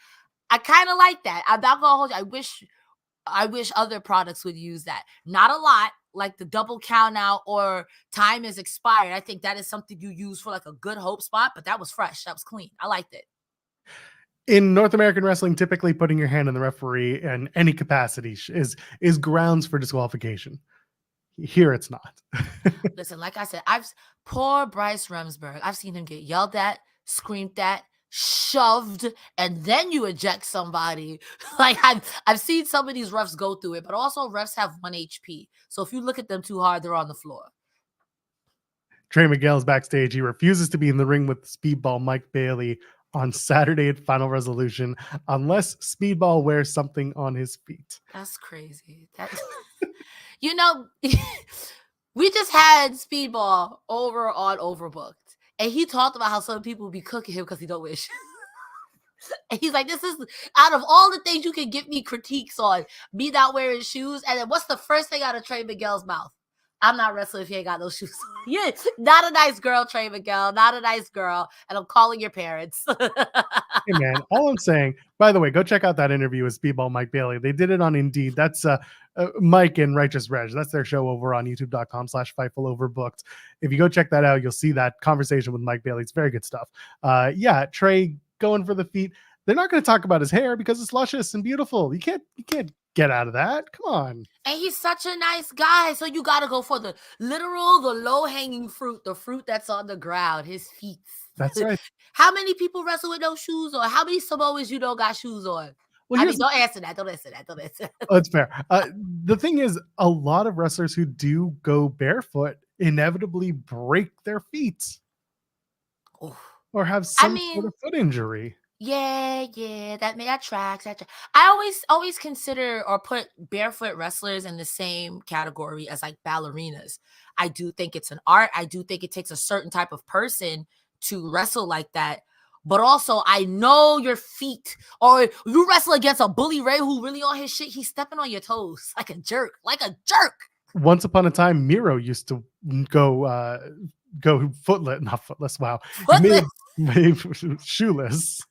I kind of like that. I'm not gonna hold you. I wish other products would use that. Not a lot, like the double count out or time is expired. I think that is something you use for like a good hope spot, but that was fresh. That was clean. I liked it.
In North American wrestling, typically putting your hand on the referee in any capacity is grounds for disqualification. Here it's not.
Listen, like I said, poor Bryce Remsburg. I've seen him get yelled at, screamed at, shoved, and then you eject somebody. Like I've seen some of these refs go through it, but also refs have 1 HP. So if you look at them too hard, they're on the floor.
Trey Miguel's backstage. He refuses to be in the ring with Speedball Mike Bailey on Saturday at Final Resolution unless Speedball wears something on his feet.
That's crazy. We just had Speedball over on Overbooked, and he talked about how some people be cooking him because he don't wish. And he's like, this is out of all the things you can give me critiques on, me not wearing shoes. And then what's the first thing out of Trey Miguel's mouth? I'm not wrestling if you ain't got those shoes. Yeah, not a nice girl, Trey Miguel. Not a nice girl. And I'm calling your parents.
Hey, man, all I'm saying, by the way, go check out that interview with Speedball Mike Bailey. They did it on Indeed. That's Mike and Righteous Reg. That's their show over on youtube.com/FightfulOverbooked. If you go check that out, you'll see that conversation with Mike Bailey. It's very good stuff. Yeah, Trey going for the feet. They're not going to talk about his hair because it's luscious and beautiful. You can't get out of that. Come on.
And he's such a nice guy. So you got to go for the low-hanging fruit, the fruit that's on the ground, his feet.
That's right.
How many people wrestle with no shoes on? How many Samoans you don't got shoes on? Well, don't answer that. Don't answer that.
Oh, it's fair. The thing is, a lot of wrestlers who do go barefoot inevitably break their feet.
Oof.
Or have some sort of foot injury.
Yeah, that tracks. I always consider or put barefoot wrestlers in the same category as like ballerinas. I do think it's an art. I do think it takes a certain type of person to wrestle like that. But also, I know your feet, or you wrestle against a Bully Ray who really on his shit. He's stepping on your toes like a jerk.
Once upon a time, Miro used to go footless. Wow. Shoeless.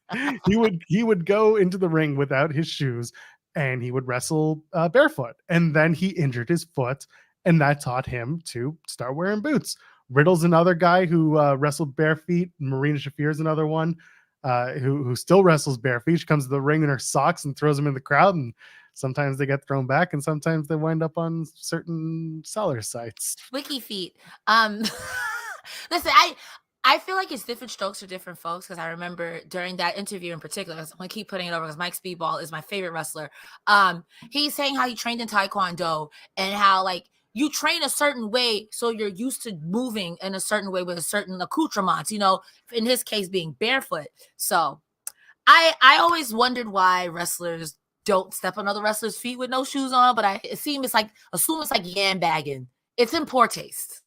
He would go into the ring without his shoes and he would wrestle barefoot. And then he injured his foot, and that taught him to start wearing boots. Riddle's another guy who wrestled bare feet. Marina Shafir is another one who still wrestles bare feet. She comes to the ring in her socks and throws them in the crowd, and sometimes they get thrown back, and sometimes they wind up on certain seller sites.
Wiki feet. Listen, I feel like it's different strokes for different folks, because I remember during that interview in particular, I'm going to keep putting it over because Mike Speedball is my favorite wrestler. He's saying how he trained in Taekwondo and how like you train a certain way, so you're used to moving in a certain way with a certain accoutrements, in his case being barefoot. So I always wondered why wrestlers don't step on other wrestlers' feet with no shoes on, but assume it's like yam bagging. It's in poor taste.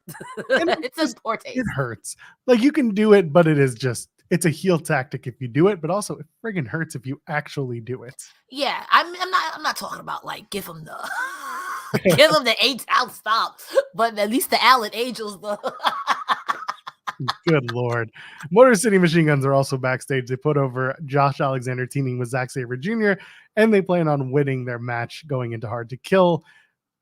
It's in poor taste.
It hurts. Like, you can do it, but it's a heel tactic if you do it, but also it friggin' hurts if you actually do it.
Yeah, I'm not talking about like give them the 8-out stop, but at least the Allen Angels though.
Good Lord. Motor City Machine Guns are also backstage. They put over Josh Alexander teaming with Zack Sabre Jr., and they plan on winning their match going into Hard to Kill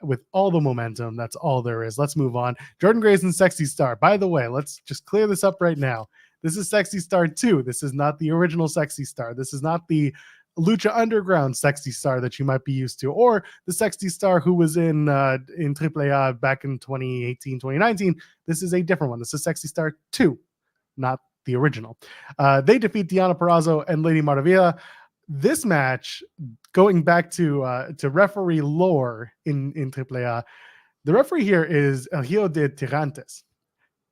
with all the momentum. That's all there is. Let's move on. Jordynne Grace and Sexy Star. By the way, let's just clear this up right now. This is Sexy Star 2. This is not the original Sexy Star. This is not the Lucha Underground Sexy Star that you might be used to, or the Sexy Star who was in AAA back in 2018, 2019. This is a different one. This is Sexy Star 2, not the original. They defeat Deonna Purrazzo and Lady Maravilla. This match, going back to referee lore in AAA, the referee here is El Hijo de Tirantes.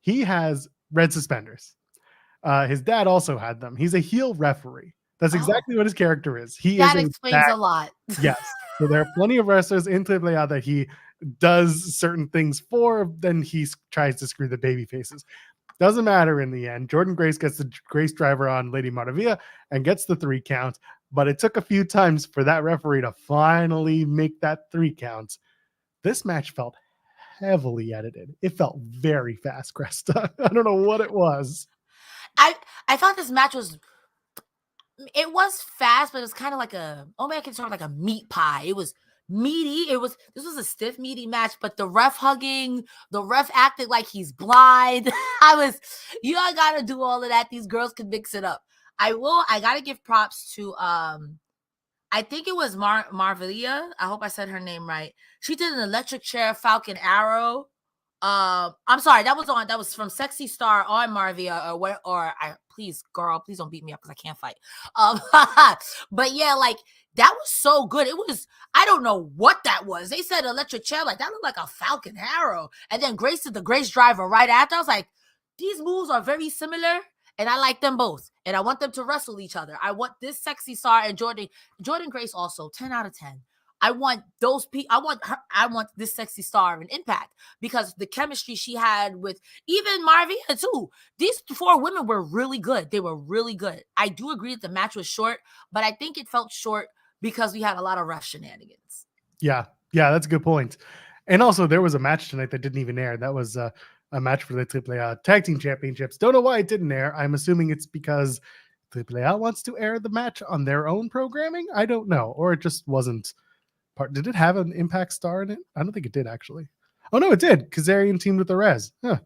He has red suspenders. His dad also had them. He's a heel referee. That's exactly what his character is.
That explains a lot.
Yes. So there are plenty of wrestlers in AAA that he does certain things for, then he tries to screw the baby faces. Doesn't matter in the end. Jordynne Grace gets the Grace Driver on Lady Maravilla and gets the 3 count, but it took a few times for that referee to finally make that 3 counts. This match felt heavily edited. It felt very fast, Cresta. I don't know what it was.
I thought this match was fast, but it was kind of like a meat pie. It was meaty. This was a stiff, meaty match, but the ref hugging, the ref acting like he's blind. You all gotta do all of that. These girls can mix it up. I gotta give props to I think it was Maravilla. I hope I said her name right. She did an electric chair Falcon Arrow. I'm sorry, that was from Sexy Star on Maravilla, please, girl, please don't beat me up because I can't fight. But yeah, like that was so good. It was, I don't know what that was. They said electric chair, like that looked like a Falcon Arrow. And then Grace did the Grace Driver right after. I was like, these moves are very similar, and I like them both. And I want them to wrestle each other. I want this Sexy Star and Jordynne Grace also 10 out of 10. I want those people. I want this Sexy Star in Impact because the chemistry she had with even Maravilla too. These 4 women were really good. They were really good. I do agree that the match was short, but I think it felt short because we had a lot of ref shenanigans. Yeah,
that's a good point. And also, there was a match tonight that didn't even air. That was a match for the AAA Tag Team Championships. Don't know why it didn't air. I'm assuming it's because AAA wants to air the match on their own programming. I don't know, or it just wasn't. Did it have an Impact star in it? I don't think it did, actually. Oh, no, it did. Kazarian teamed with Arez. Huh.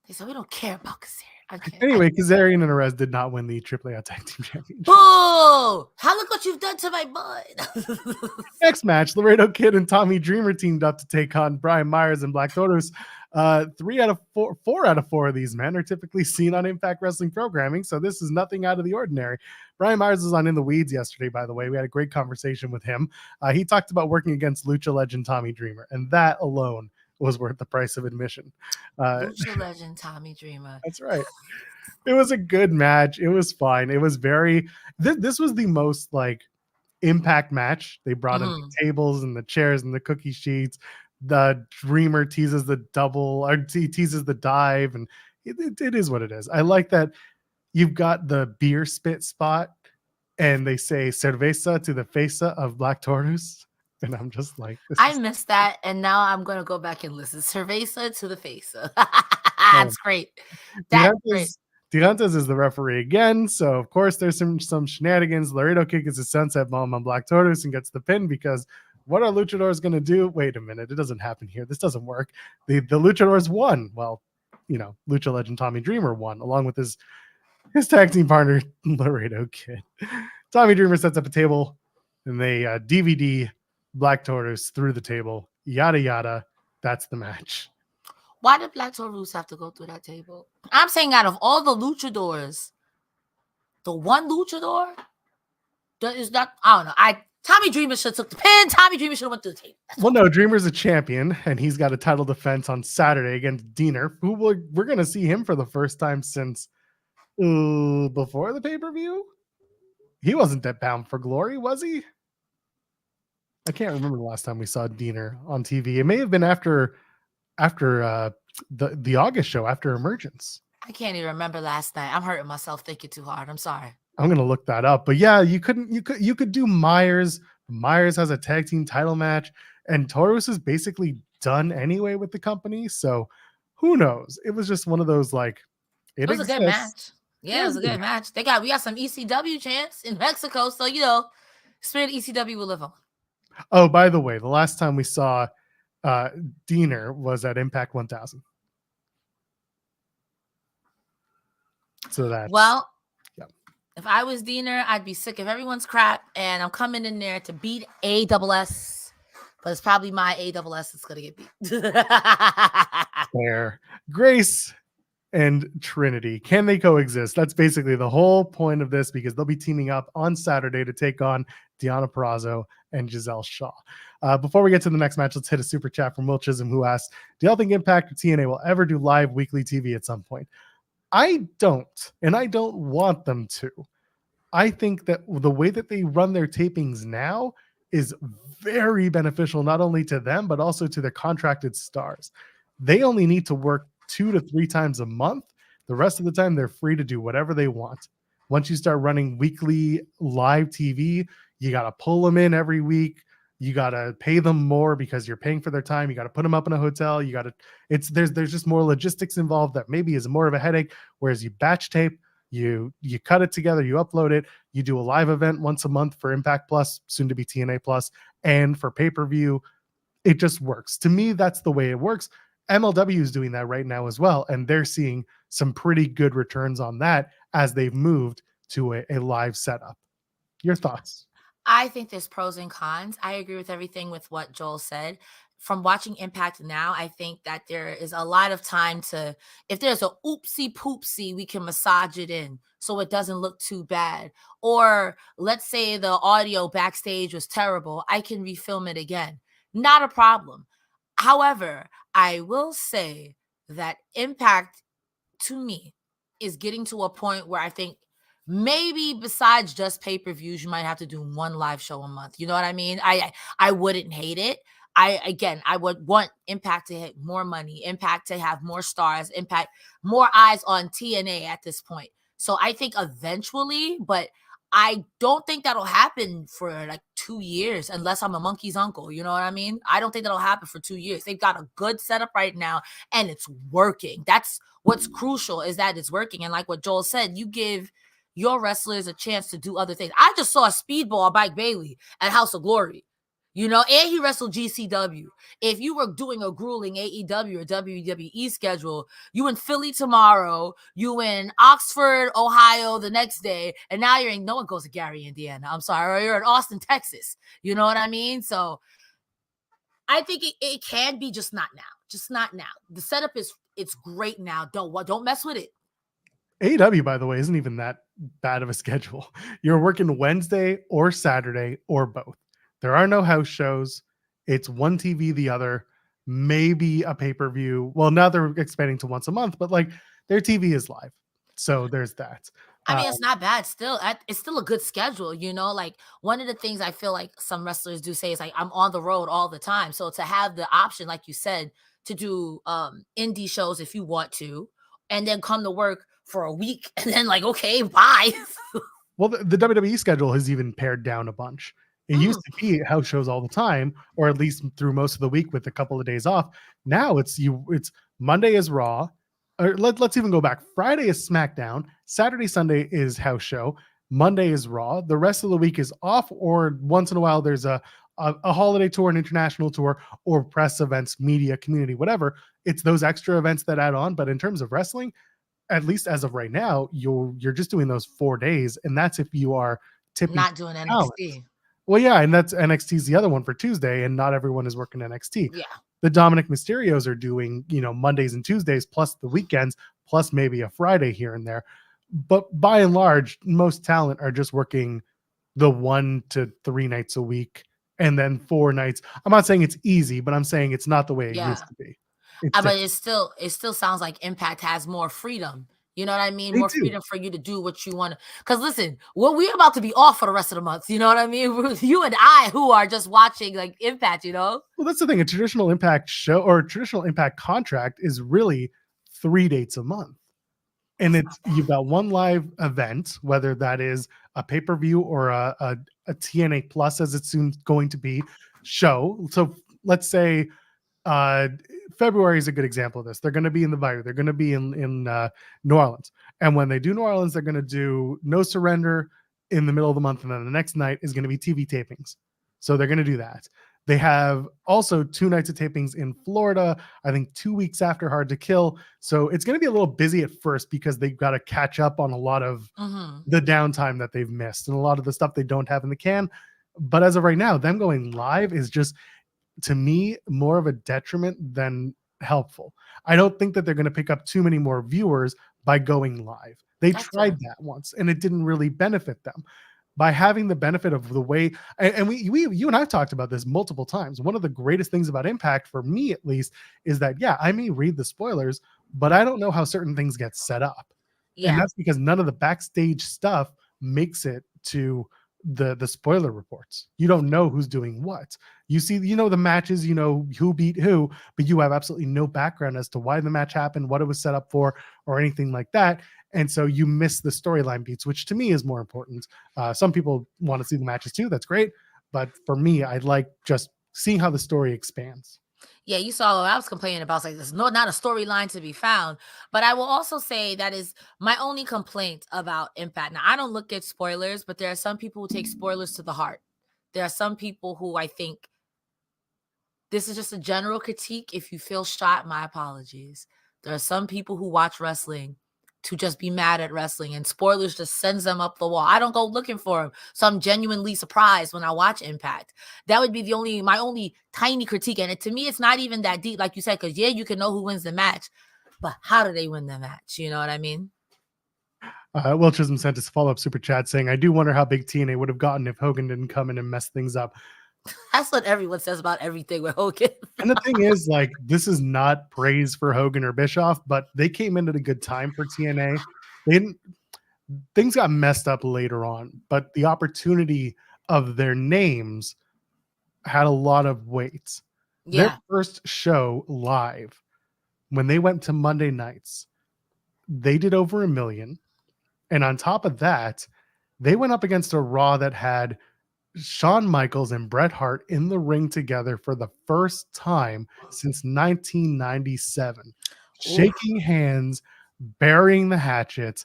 They said we don't care about Kazarian. Okay.
Anyway, Kazarian and Arez did not win the AAA Tag Team Championship.
Boo! Look what you've done to my bud.
Next match, Laredo Kid and Tommy Dreamer teamed up to take on Brian Myers and Black Taurus. 4 out of 4 of these men are typically seen on Impact Wrestling programming, so this is nothing out of the ordinary. Brian Myers was on In the Weeds yesterday, by the way. We had a great conversation with him. He talked about working against Lucha legend Tommy Dreamer, and that alone was worth the price of admission.
Lucha legend Tommy Dreamer.
That's right. It was a good match. It was fine. It was very. This was the most like Impact match. They brought in the tables and the chairs and the cookie sheets. The Dreamer teases the double, or teases the dive, and it is what it is. I like that you've got the beer spit spot, and they say cerveza to the face of Black Taurus, and I'm just like,
I missed that, and now I'm gonna go back and listen. Cerveza to the face. That's great. That's great.
Tirantes is the referee again, so of course there's some shenanigans. Laredo Kid gets a sunset bomb on Black Taurus and gets the pin because. What are luchadors going to do? Wait a minute. It doesn't happen here. This doesn't work. The luchadors won. Well, Lucha legend Tommy Dreamer won along with his tag team partner, Laredo Kid. Tommy Dreamer sets up a table and they DVD Black Taurus through the table. Yada, yada. That's the match.
Why did Black Taurus have to go through that table? I'm saying out of all the luchadors, the one luchador that is not, I don't know. Tommy Dreamer should have took the pin. Tommy Dreamer should have went through the table.
Well, no, Dreamer's a champion, and he's got a title defense on Saturday against Diener, who we're going to see him for the first time since before the pay-per-view. He wasn't that bound for glory, was he? I can't remember the last time we saw Diener on TV. It may have been after the August show, after Emergence.
I can't even remember last night. I'm hurting myself thinking too hard. I'm sorry.
I'm gonna look that up. But yeah, you could do Myers. Myers has a tag team title match, and Taurus is basically done anyway with the company. So who knows? It was just one of those like
it was a good match. Yeah, it was a good match. We got some ECW chants in Mexico, so spirit ECW will live on.
Oh, by the way, the last time we saw Diener was at Impact 1000. So that's
if I was Diener, I'd be sick of everyone's crap, and I'm coming in there to beat ASS, but it's probably my ASS that's gonna get beat.
Fair. Grace and Trinity, can they coexist? That's basically the whole point of this, because they'll be teaming up on Saturday to take on Deonna Purrazzo and Giselle Shaw. Before we get to the next match, let's hit a super chat from Will Chisholm, who asks, do y'all think Impact or TNA will ever do live weekly TV at some point? I don't, and I don't want them to. I think that the way that they run their tapings now is very beneficial, not only to them, but also to their contracted stars. They only need to work 2 to 3 times a month. The rest of the time, they're free to do whatever they want. Once you start running weekly live TV, you got to pull them in every week. You got to pay them more because you're paying for their time. You got to put them up in a hotel. You got to, there's just more logistics involved that maybe is more of a headache. Whereas you batch tape, you cut it together, you upload it, you do a live event once a month for Impact Plus, soon to be TNA Plus, and for pay-per-view, it just works. To me, that's the way it works. MLW is doing that right now as well, and they're seeing some pretty good returns on that as they've moved to a live setup. Your thoughts?
I think there's pros and cons. I agree with everything with what Joel said. From watching Impact now, I think that there is a lot of time to, if there's a oopsie poopsie, we can massage it in so it doesn't look too bad. Or let's say the audio backstage was terrible. I can refilm it again. Not a problem. However, I will say that Impact, to me, is getting to a point where I think maybe besides just pay-per-views, you might have to do one live show a month. You know what I mean? I wouldn't hate it. I would want Impact to hit more money, Impact to have more stars, Impact, more eyes on TNA at this point. So I think eventually, but I don't think that'll happen for like 2 years unless I'm a monkey's uncle. You know what I mean? I don't think that'll happen for 2 years. They've got a good setup right now and it's working. That's what's crucial, is that it's working. And like what Joel said, you give your wrestlers a chance to do other things. I just saw a speedball Mike Bailey at House of Glory, and he wrestled GCW. If you were doing a grueling AEW or WWE schedule, you in Philly tomorrow, you in Oxford, Ohio the next day, and now you're in, no one goes to Gary, Indiana. I'm sorry, or you're in Austin, Texas. You know what I mean? So I think it can be, just not now. Just not now. The setup it's great now. Don't mess with it.
AEW, by the way, isn't even that bad of a schedule. You're working Wednesday or Saturday or both. There are no house shows. It's one TV, the other, maybe a pay-per-view. Well, now they're expanding to once a month, but like their TV is live. So there's that.
I mean, it's not bad still. It's still a good schedule, Like one of the things I feel like some wrestlers do say is like, I'm on the road all the time. So to have the option, like you said, to do indie shows if you want to, and then come to work for a week and then like, okay, bye.
Well, the WWE schedule has even pared down a bunch. It used to be house shows all the time, or at least through most of the week with a couple of days off. Now it's Monday is Raw. Or let's even go back. Friday is SmackDown. Saturday, Sunday is house show. Monday is Raw. The rest of the week is off, or once in a while there's a holiday tour, an international tour, or press events, media, community, whatever. It's those extra events that add on. But in terms of wrestling, at least as of right now, you're just doing those 4 days, and that's if you are tipping.
Not doing NXT.
Well, yeah, and that's NXT's the other one for Tuesday, and not everyone is working NXT.
Yeah.
The Dominic Mysterios are doing, Mondays and Tuesdays, plus the weekends, plus maybe a Friday here and there. But by and large, most talent are just working the 1 to 3 nights a week, and then 4 nights. I'm not saying it's easy, but I'm saying it's not the way it used to be.
But it still sounds like Impact has more freedom. You know what I mean?
They
More
do.
freedom for you to do what you want to. Because listen, we're about to be off for the rest of the month. You know what I mean? You and I, who are just watching like Impact, you know?
Well, that's the thing. A traditional Impact show or a traditional Impact contract is really 3 dates a month. And you've got one live event, whether that is a pay-per-view or a TNA Plus, as it's soon going to be, show. So let's say February is a good example of this. They're going to be in the Bayou. They're going to be in New Orleans. And when they do New Orleans, they're going to do No Surrender in the middle of the month. And then the next night is going to be TV tapings. So they're going to do that. They have also 2 nights of tapings in Florida, I think 2 weeks after Hard to Kill. So it's going to be a little busy at first because they've got to catch up on a lot of the downtime that they've missed and a lot of the stuff they don't have in the can. But as of right now, them going live is just, to me, more of a detriment than helpful. I don't think that they're going to pick up too many more viewers by going live. They tried that once and it didn't really benefit them. By having the benefit of the way, and you and I've talked about this multiple times. One of the greatest things about Impact, for me at least, is that, yeah, I may read the spoilers, but I don't know how certain things get set up. Yeah. And that's because none of the backstage stuff makes it to the spoiler reports. You don't know who's doing what. You see, you know, the matches, you know who beat who, but you have absolutely no background as to why the match happened, what it was set up for, or anything like that. And so you miss the storyline beats, which to me is more important. Some people want to see the matches too. That's great. But for me, I like just seeing how the story expands.
Yeah, you saw what I was complaining about. Like, there's not a storyline to be found. But I will also say that is my only complaint about Impact. Now, I don't look at spoilers, but there are some people who take spoilers to the heart. There are some people who I think this is just a general critique. If you feel shot, my apologies. There are some people who watch wrestling to just be mad at wrestling, and spoilers just sends them up the wall. I don't go looking for them, so I'm genuinely surprised when I watch Impact. That would be my only tiny critique, and to me, it's not even that deep, like you said, because yeah, you can know who wins the match, but how do they win the match? You know what I mean?
Will Chisholm sent us a follow-up super chat saying, "I do wonder how big TNA would have gotten if Hogan didn't come in and mess things up."
That's what everyone says about everything with Hogan.
And the thing is, like, this is not praise for Hogan or Bischoff, but they came in at a good time for TNA. Things got messed up later on, but the opportunity of their names had a lot of weight. Yeah. Their first show live, when they went to Monday nights, they did over 1 million. And on top of that, they went up against a Raw that had Shawn Michaels and Bret Hart in the ring together for the first time since 1997, shaking hands, burying the hatchet,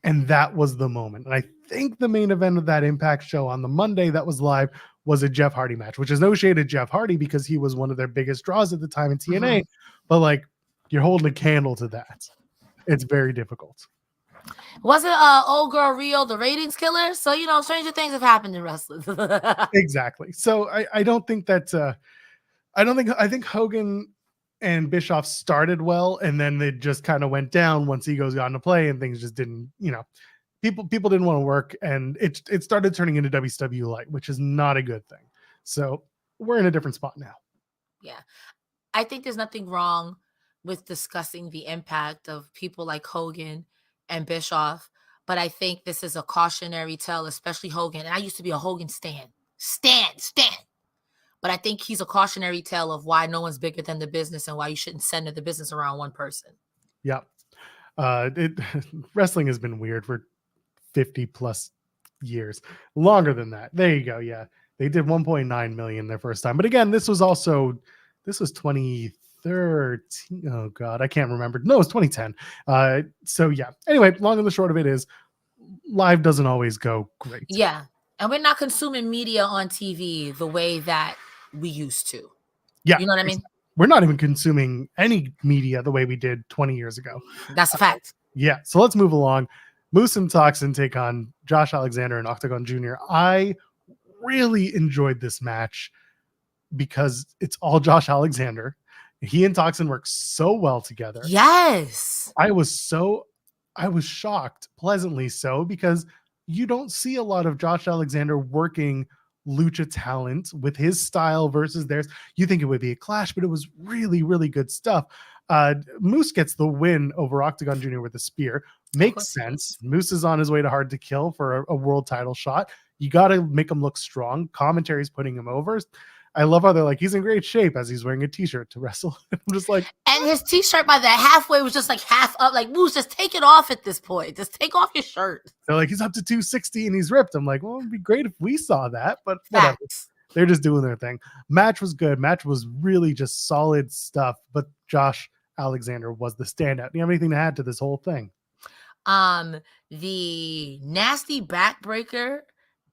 and that was the moment. And I think the main event of that Impact show on the Monday that was live was a Jeff Hardy match, which is no shade at Jeff Hardy because he was one of their biggest draws at the time in TNA, but like, you're holding a candle to that. It's very difficult.
Wasn't old girl Rio the ratings killer? So, you know, stranger things have happened in wrestling.
Exactly. So I don't think that I think Hogan and Bischoff started well, and then they just kind of went down once egos got into play and things just didn't, you know, people didn't want to work, and it started turning into WCW Light, which is not a good thing. So we're in a different spot now.
Yeah. I think there's nothing wrong with discussing the impact of people like Hogan and Bischoff, but I think this is a cautionary tale, especially Hogan. And I used to be a Hogan stan. But I think he's a cautionary tale of why no one's bigger than the business and why you shouldn't center the business around one person.
Yeah. Wrestling has been weird for 50 plus years, longer than that. There you go. Yeah. They did 1.9 million their first time. But again, this was 2013. Oh God, I can't remember. No, it's 2010. So yeah. Anyway, long and the short of it is live doesn't always go great.
Yeah. And we're not consuming media on TV the way that we used to.
Yeah.
You know what I mean?
We're not even consuming any media the way we did 20 years ago.
That's a fact.
Yeah. So let's move along. Moose and Toxin take on Josh Alexander and Octagon Jr. I really enjoyed this match because it's all Josh Alexander. He and Toxin work so well together.
Yes.
I was shocked, pleasantly so, because you don't see a lot of Josh Alexander working lucha talent with his style versus theirs. You think it would be a clash, but it was really, really good stuff. Moose gets the win over Octagon Jr. with a spear. Makes sense. Moose is on his way to Hard to Kill for a world title shot. You got to make him look strong. Commentary's putting him over. I love how they're like, he's in great shape as he's wearing a t-shirt to wrestle. I'm just like,
and his t-shirt by the halfway was just like half up. Like, Moose, just take it off at this point. Just take off your shirt.
They're like, he's up to 260 and he's ripped. I'm like, well, it'd be great if we saw that, but whatever. They're just doing their thing. Match was good. Match was really just solid stuff. But Josh Alexander was the standout. Do you have anything to add to this whole thing?
The nasty backbreaker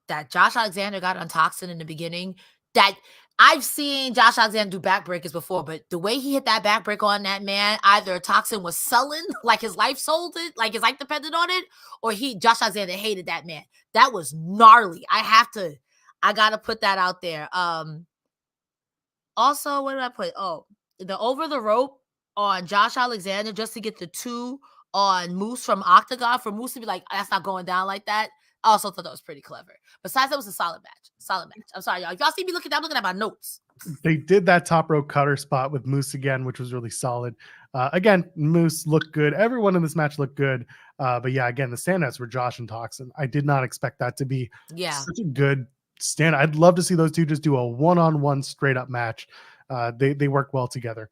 that Josh Alexander got on Toxin in the beginning, that I've seen Josh Alexander do backbreakers before, but the way he hit that backbreaker on that man, either Toxin was sullen, like his life sold it, like his life depended on it, or Josh Alexander hated that man. That was gnarly. I gotta put that out there. Also, what did I put? Oh, the over the rope on Josh Alexander just to get the 2 on Moose from Octagon, for Moose to be like, that's not going down like that. I also thought that was pretty clever. Besides, that was a solid match. I'm sorry, y'all. If y'all see me looking, I'm looking at my notes.
They did that top rope cutter spot with Moose again, which was really solid. Again, Moose looked good. Everyone in this match looked good. But yeah, again, the standouts were Josh and Toxin. I did not expect that to be such a good stand. I'd love to see those two just do a one-on-one straight up match. They work well together.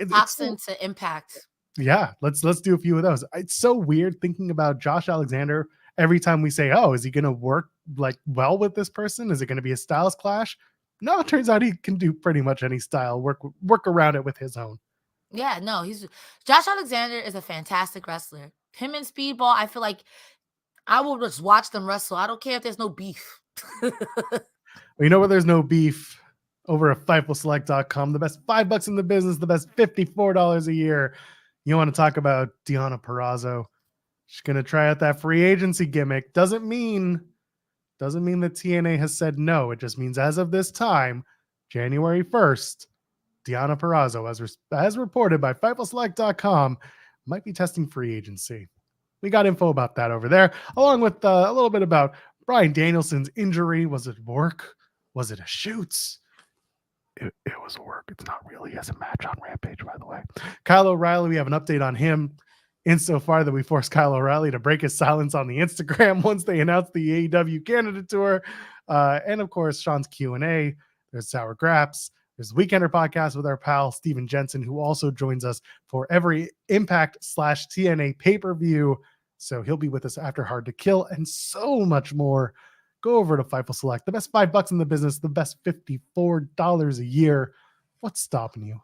Toxin to Impact.
Yeah, let's do a few of those. It's so weird thinking about Josh Alexander every time we say, oh, is he going to work like well with this person? Is it going to be a styles clash? No, it turns out he can do pretty much any style, work around it with his own.
Yeah, no, Josh Alexander is a fantastic wrestler. Him and Speedball, I feel like I will just watch them wrestle. I don't care if there's no beef.
Well, you know where there's no beef? Over at FightfulSelect.com, the best $5 in the business, the best $54 a year. You want to talk about Deonna Purrazzo? She's going to try out that free agency gimmick. Doesn't mean that TNA has said no. It just means as of this time, January 1st, Deonna Purrazzo, as reported by FightfulSelect.com, might be testing free agency. We got info about that over there, along with a little bit about Bryan Danielson's injury. Was it work? Was it a shoot? It was work. It's not really as a match on Rampage, by the way. Kyle O'Reilly, we have an update on him insofar that we forced Kyle O'Reilly to break his silence on the Instagram once they announced the AEW Canada tour. And of course, Sean's Q&A. There's Sour Graps. There's the Weekender podcast with our pal Steven Jensen, who also joins us for every Impact/TNA pay-per-view. So he'll be with us after Hard to Kill and so much more. Go over to Fightful Select, the best $5 in the business, the best $54 a year. What's stopping you?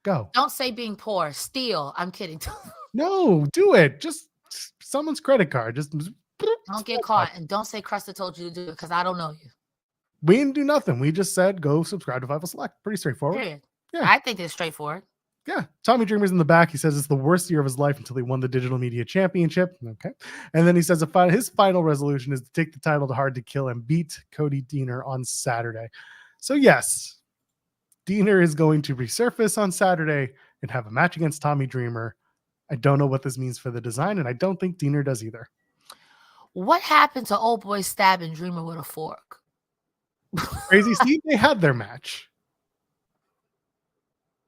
Go.
Don't say being poor. Steal. I'm kidding.
No, do it. Just someone's credit card. Just
don't get caught. And don't say Cresta told you to do it because I don't know you.
We didn't do nothing. We just said go subscribe to Fightful Select. Pretty straightforward.
Period.
Yeah.
I think it's straightforward.
Yeah. Tommy Dreamer's in the back. He says it's the worst year of his life until he won the Digital Media Championship. Okay. And then he says his final resolution is to take the title to Hard to Kill and beat Cody Deaner on Saturday. So yes, Deaner is going to resurface on Saturday and have a match against Tommy Dreamer. I don't know what this means for the design, and I don't think Deaner does either.
What happened to old boy stabbing Dreamer with a fork?
Crazy Steve, they had their match.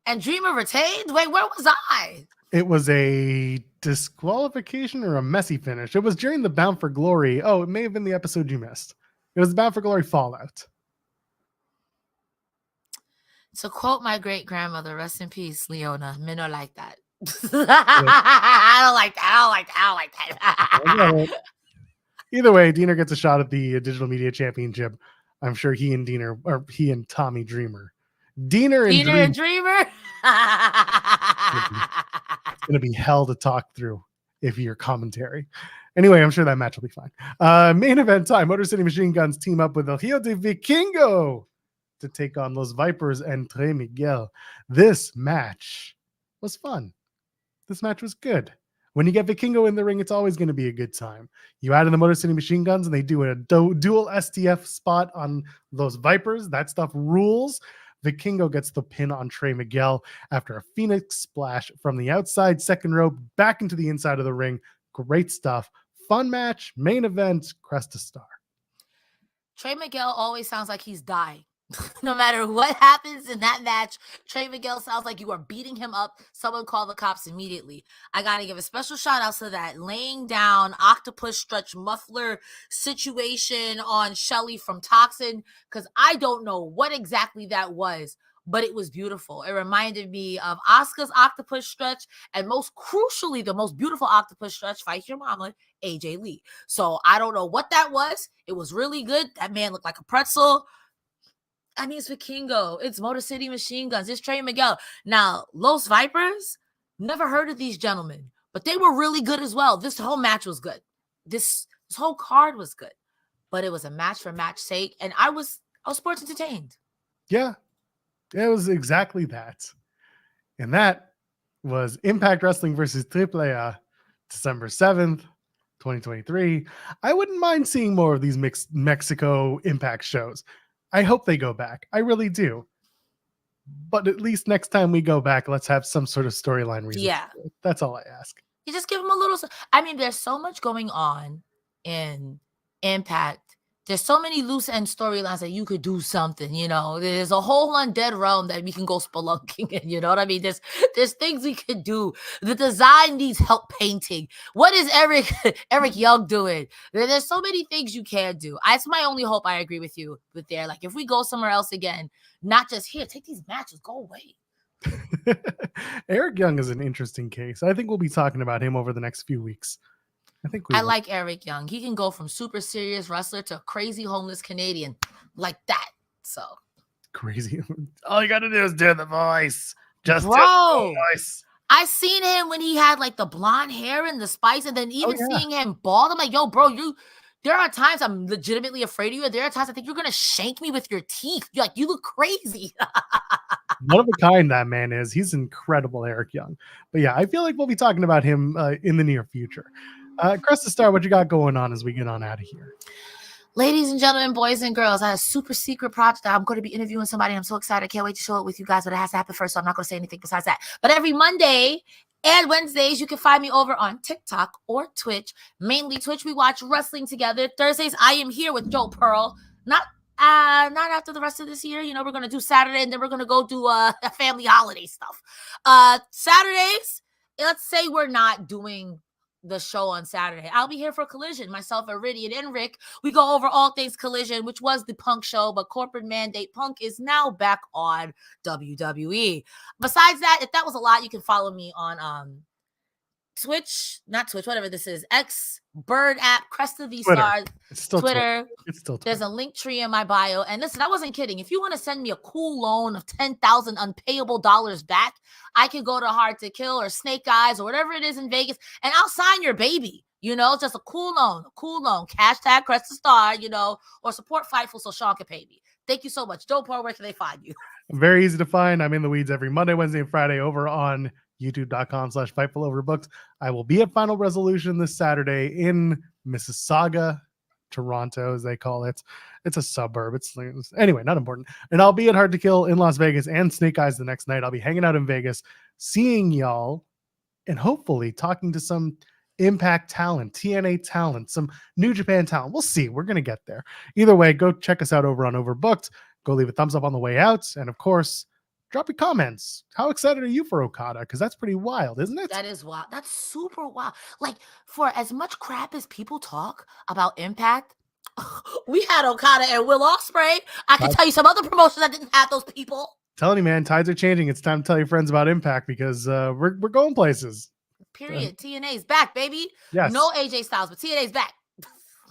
And Dreamer retained? Wait, where was I?
It was a disqualification or a messy finish. It was during the Bound for Glory. Oh, it may have been the episode you missed. It was the Bound for Glory Fallout.
To quote my great-grandmother, rest in peace, Leona, men are like that. I don't like that.
Either way, Deaner gets a shot at the Digital Media Championship. I'm sure he and Tommy Dreamer. Deaner and Dreamer. It's going to be hell to talk through if you're commentary. Anyway, I'm sure that match will be fine. Main event time. Motor City Machine Guns team up with El Hijo de Vikingo to take on Los Vipers and Trey Miguel. This match was fun. This match was good. When you get Vikingo in the ring, it's always going to be a good time. You add in the Motor City Machine Guns, and they do a dual STF spot on those Vipers. That stuff rules. Vikingo gets the pin on Trey Miguel after a Phoenix splash from the outside second rope back into the inside of the ring. Great stuff. Fun match. Main event. Cresta star.
Trey Miguel always sounds like he's dying. No matter what happens in that match, Trey Miguel sounds like you are beating him up. Someone call the cops immediately. I got to give a special shout out to that laying down octopus stretch muffler situation on Shelly from Toxin, because I don't know what exactly that was, but it was beautiful. It reminded me of Asuka's octopus stretch, and most crucially, the most beautiful octopus stretch, fight your mama, AJ Lee. So I don't know what that was. It was really good. That man looked like a pretzel. I mean, it's Vikingo. It's Motor City Machine Guns. It's Trey Miguel. Now, Los Vipers, never heard of these gentlemen, but they were really good as well. This whole match was good. This whole card was good, but it was a match for match sake, and I was sports entertained.
Yeah, it was exactly that. And that was Impact Wrestling versus AAA, December 7th, 2023. I wouldn't mind seeing more of these Mexico Impact shows. I hope they go back. I really do. But at least next time we go back, let's have some sort of storyline reason.
Yeah.
That's all I ask.
You just give them a little. I mean, there's so much going on in Impact. There's so many loose end storylines that you could do something, you know. There's a whole undead realm that we can go spelunking in, you know what I mean? There's things we could do. The design needs help painting. What is Eric Young doing? There's so many things you can do. That's my only hope. I agree with you with there. Like, if we go somewhere else again, not just here, take these matches, go away.
Eric Young is an interesting case. I think we'll be talking about him over the next few weeks. I
like Eric Young. He can go from super serious wrestler to crazy homeless Canadian like that. So
crazy. All you got to do is do the voice.
Just do the voice. I seen him when he had like the blonde hair and the spice, and then even seeing him bald. I'm like, yo, bro, there are times I'm legitimately afraid of you, and there are times I think you're gonna shank me with your teeth. You're like, you look crazy.
One of a kind that man is. He's incredible, Eric Young. But yeah, I feel like we'll be talking about him in the near future. Cresta Star, what you got going on as we get on out of here?
Ladies and gentlemen, boys and girls, I have a super secret project that I'm going to be interviewing somebody. I'm so excited. I can't wait to show it with you guys, but it has to happen first, so I'm not going to say anything besides that. But every Monday and Wednesdays, you can find me over on TikTok or Twitch. Mainly Twitch, we watch wrestling together. Thursdays, I am here with Joe Pearl. Not after the rest of this year. You know, we're going to do Saturday, and then we're going to go do a family holiday stuff. Saturdays, let's say we're not doing the show on Saturday. I'll be here for Collision. Myself, Iridian, and Rick. We go over all things Collision, which was the Punk show, but corporate mandate Punk is now back on WWE. Besides that, if that was a lot, you can follow me on Twitch, not Twitch, whatever this is, X, Bird app, Cresta V Stars, Twitter. It's still Twitter. There's a link tree in my bio. And listen, I wasn't kidding. If you want to send me a cool loan of 10,000 unpayable dollars back, I can go to Hard to Kill or Snake Eyes or whatever it is in Vegas, and I'll sign your baby. You know, just a cool loan. Hashtag Cresta Star, you know, or support Fightful so Shawn can pay me. Thank you so much. Joe Paul, where can they find you?
Very easy to find. I'm in the weeds every Monday, Wednesday, and Friday over on youtube.com/FightfulOverbooks. I will be at Final Resolution this Saturday in Mississauga, Toronto, as they call it. It's a suburb. It's anyway, not important. And I'll be at Hard to Kill in Las Vegas and Snake Eyes the next night. I'll be hanging out in Vegas, seeing y'all, and hopefully talking to some Impact talent, TNA talent, some New Japan talent. We'll see. We're going to get there. Either way, go check us out over on Overbooked. Go leave a thumbs up on the way out. And of course, drop your comments. How excited are you for Okada? Because that's pretty wild, isn't it?
That is wild. That's super wild. Like, for as much crap as people talk about Impact, we had Okada and Will Ospreay. I can tell you some other promotions that didn't have those people.
Telling you, man, tides are changing. It's time to tell your friends about Impact because we're going places.
Period. TNA's back, baby.
Yes.
No AJ Styles, but TNA's back.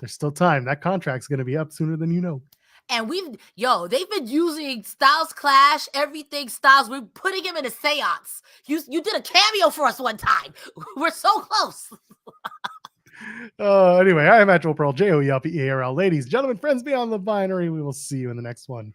There's still time. That contract's going to be up sooner than you know.
And they've been using Styles Clash, everything Styles. We're putting him in a seance. You did a cameo for us one time. We're so close.
Anyway, I am Actual Pearl, JOELPEARL. Ladies, gentlemen, friends beyond the binary. We will see you in the next one.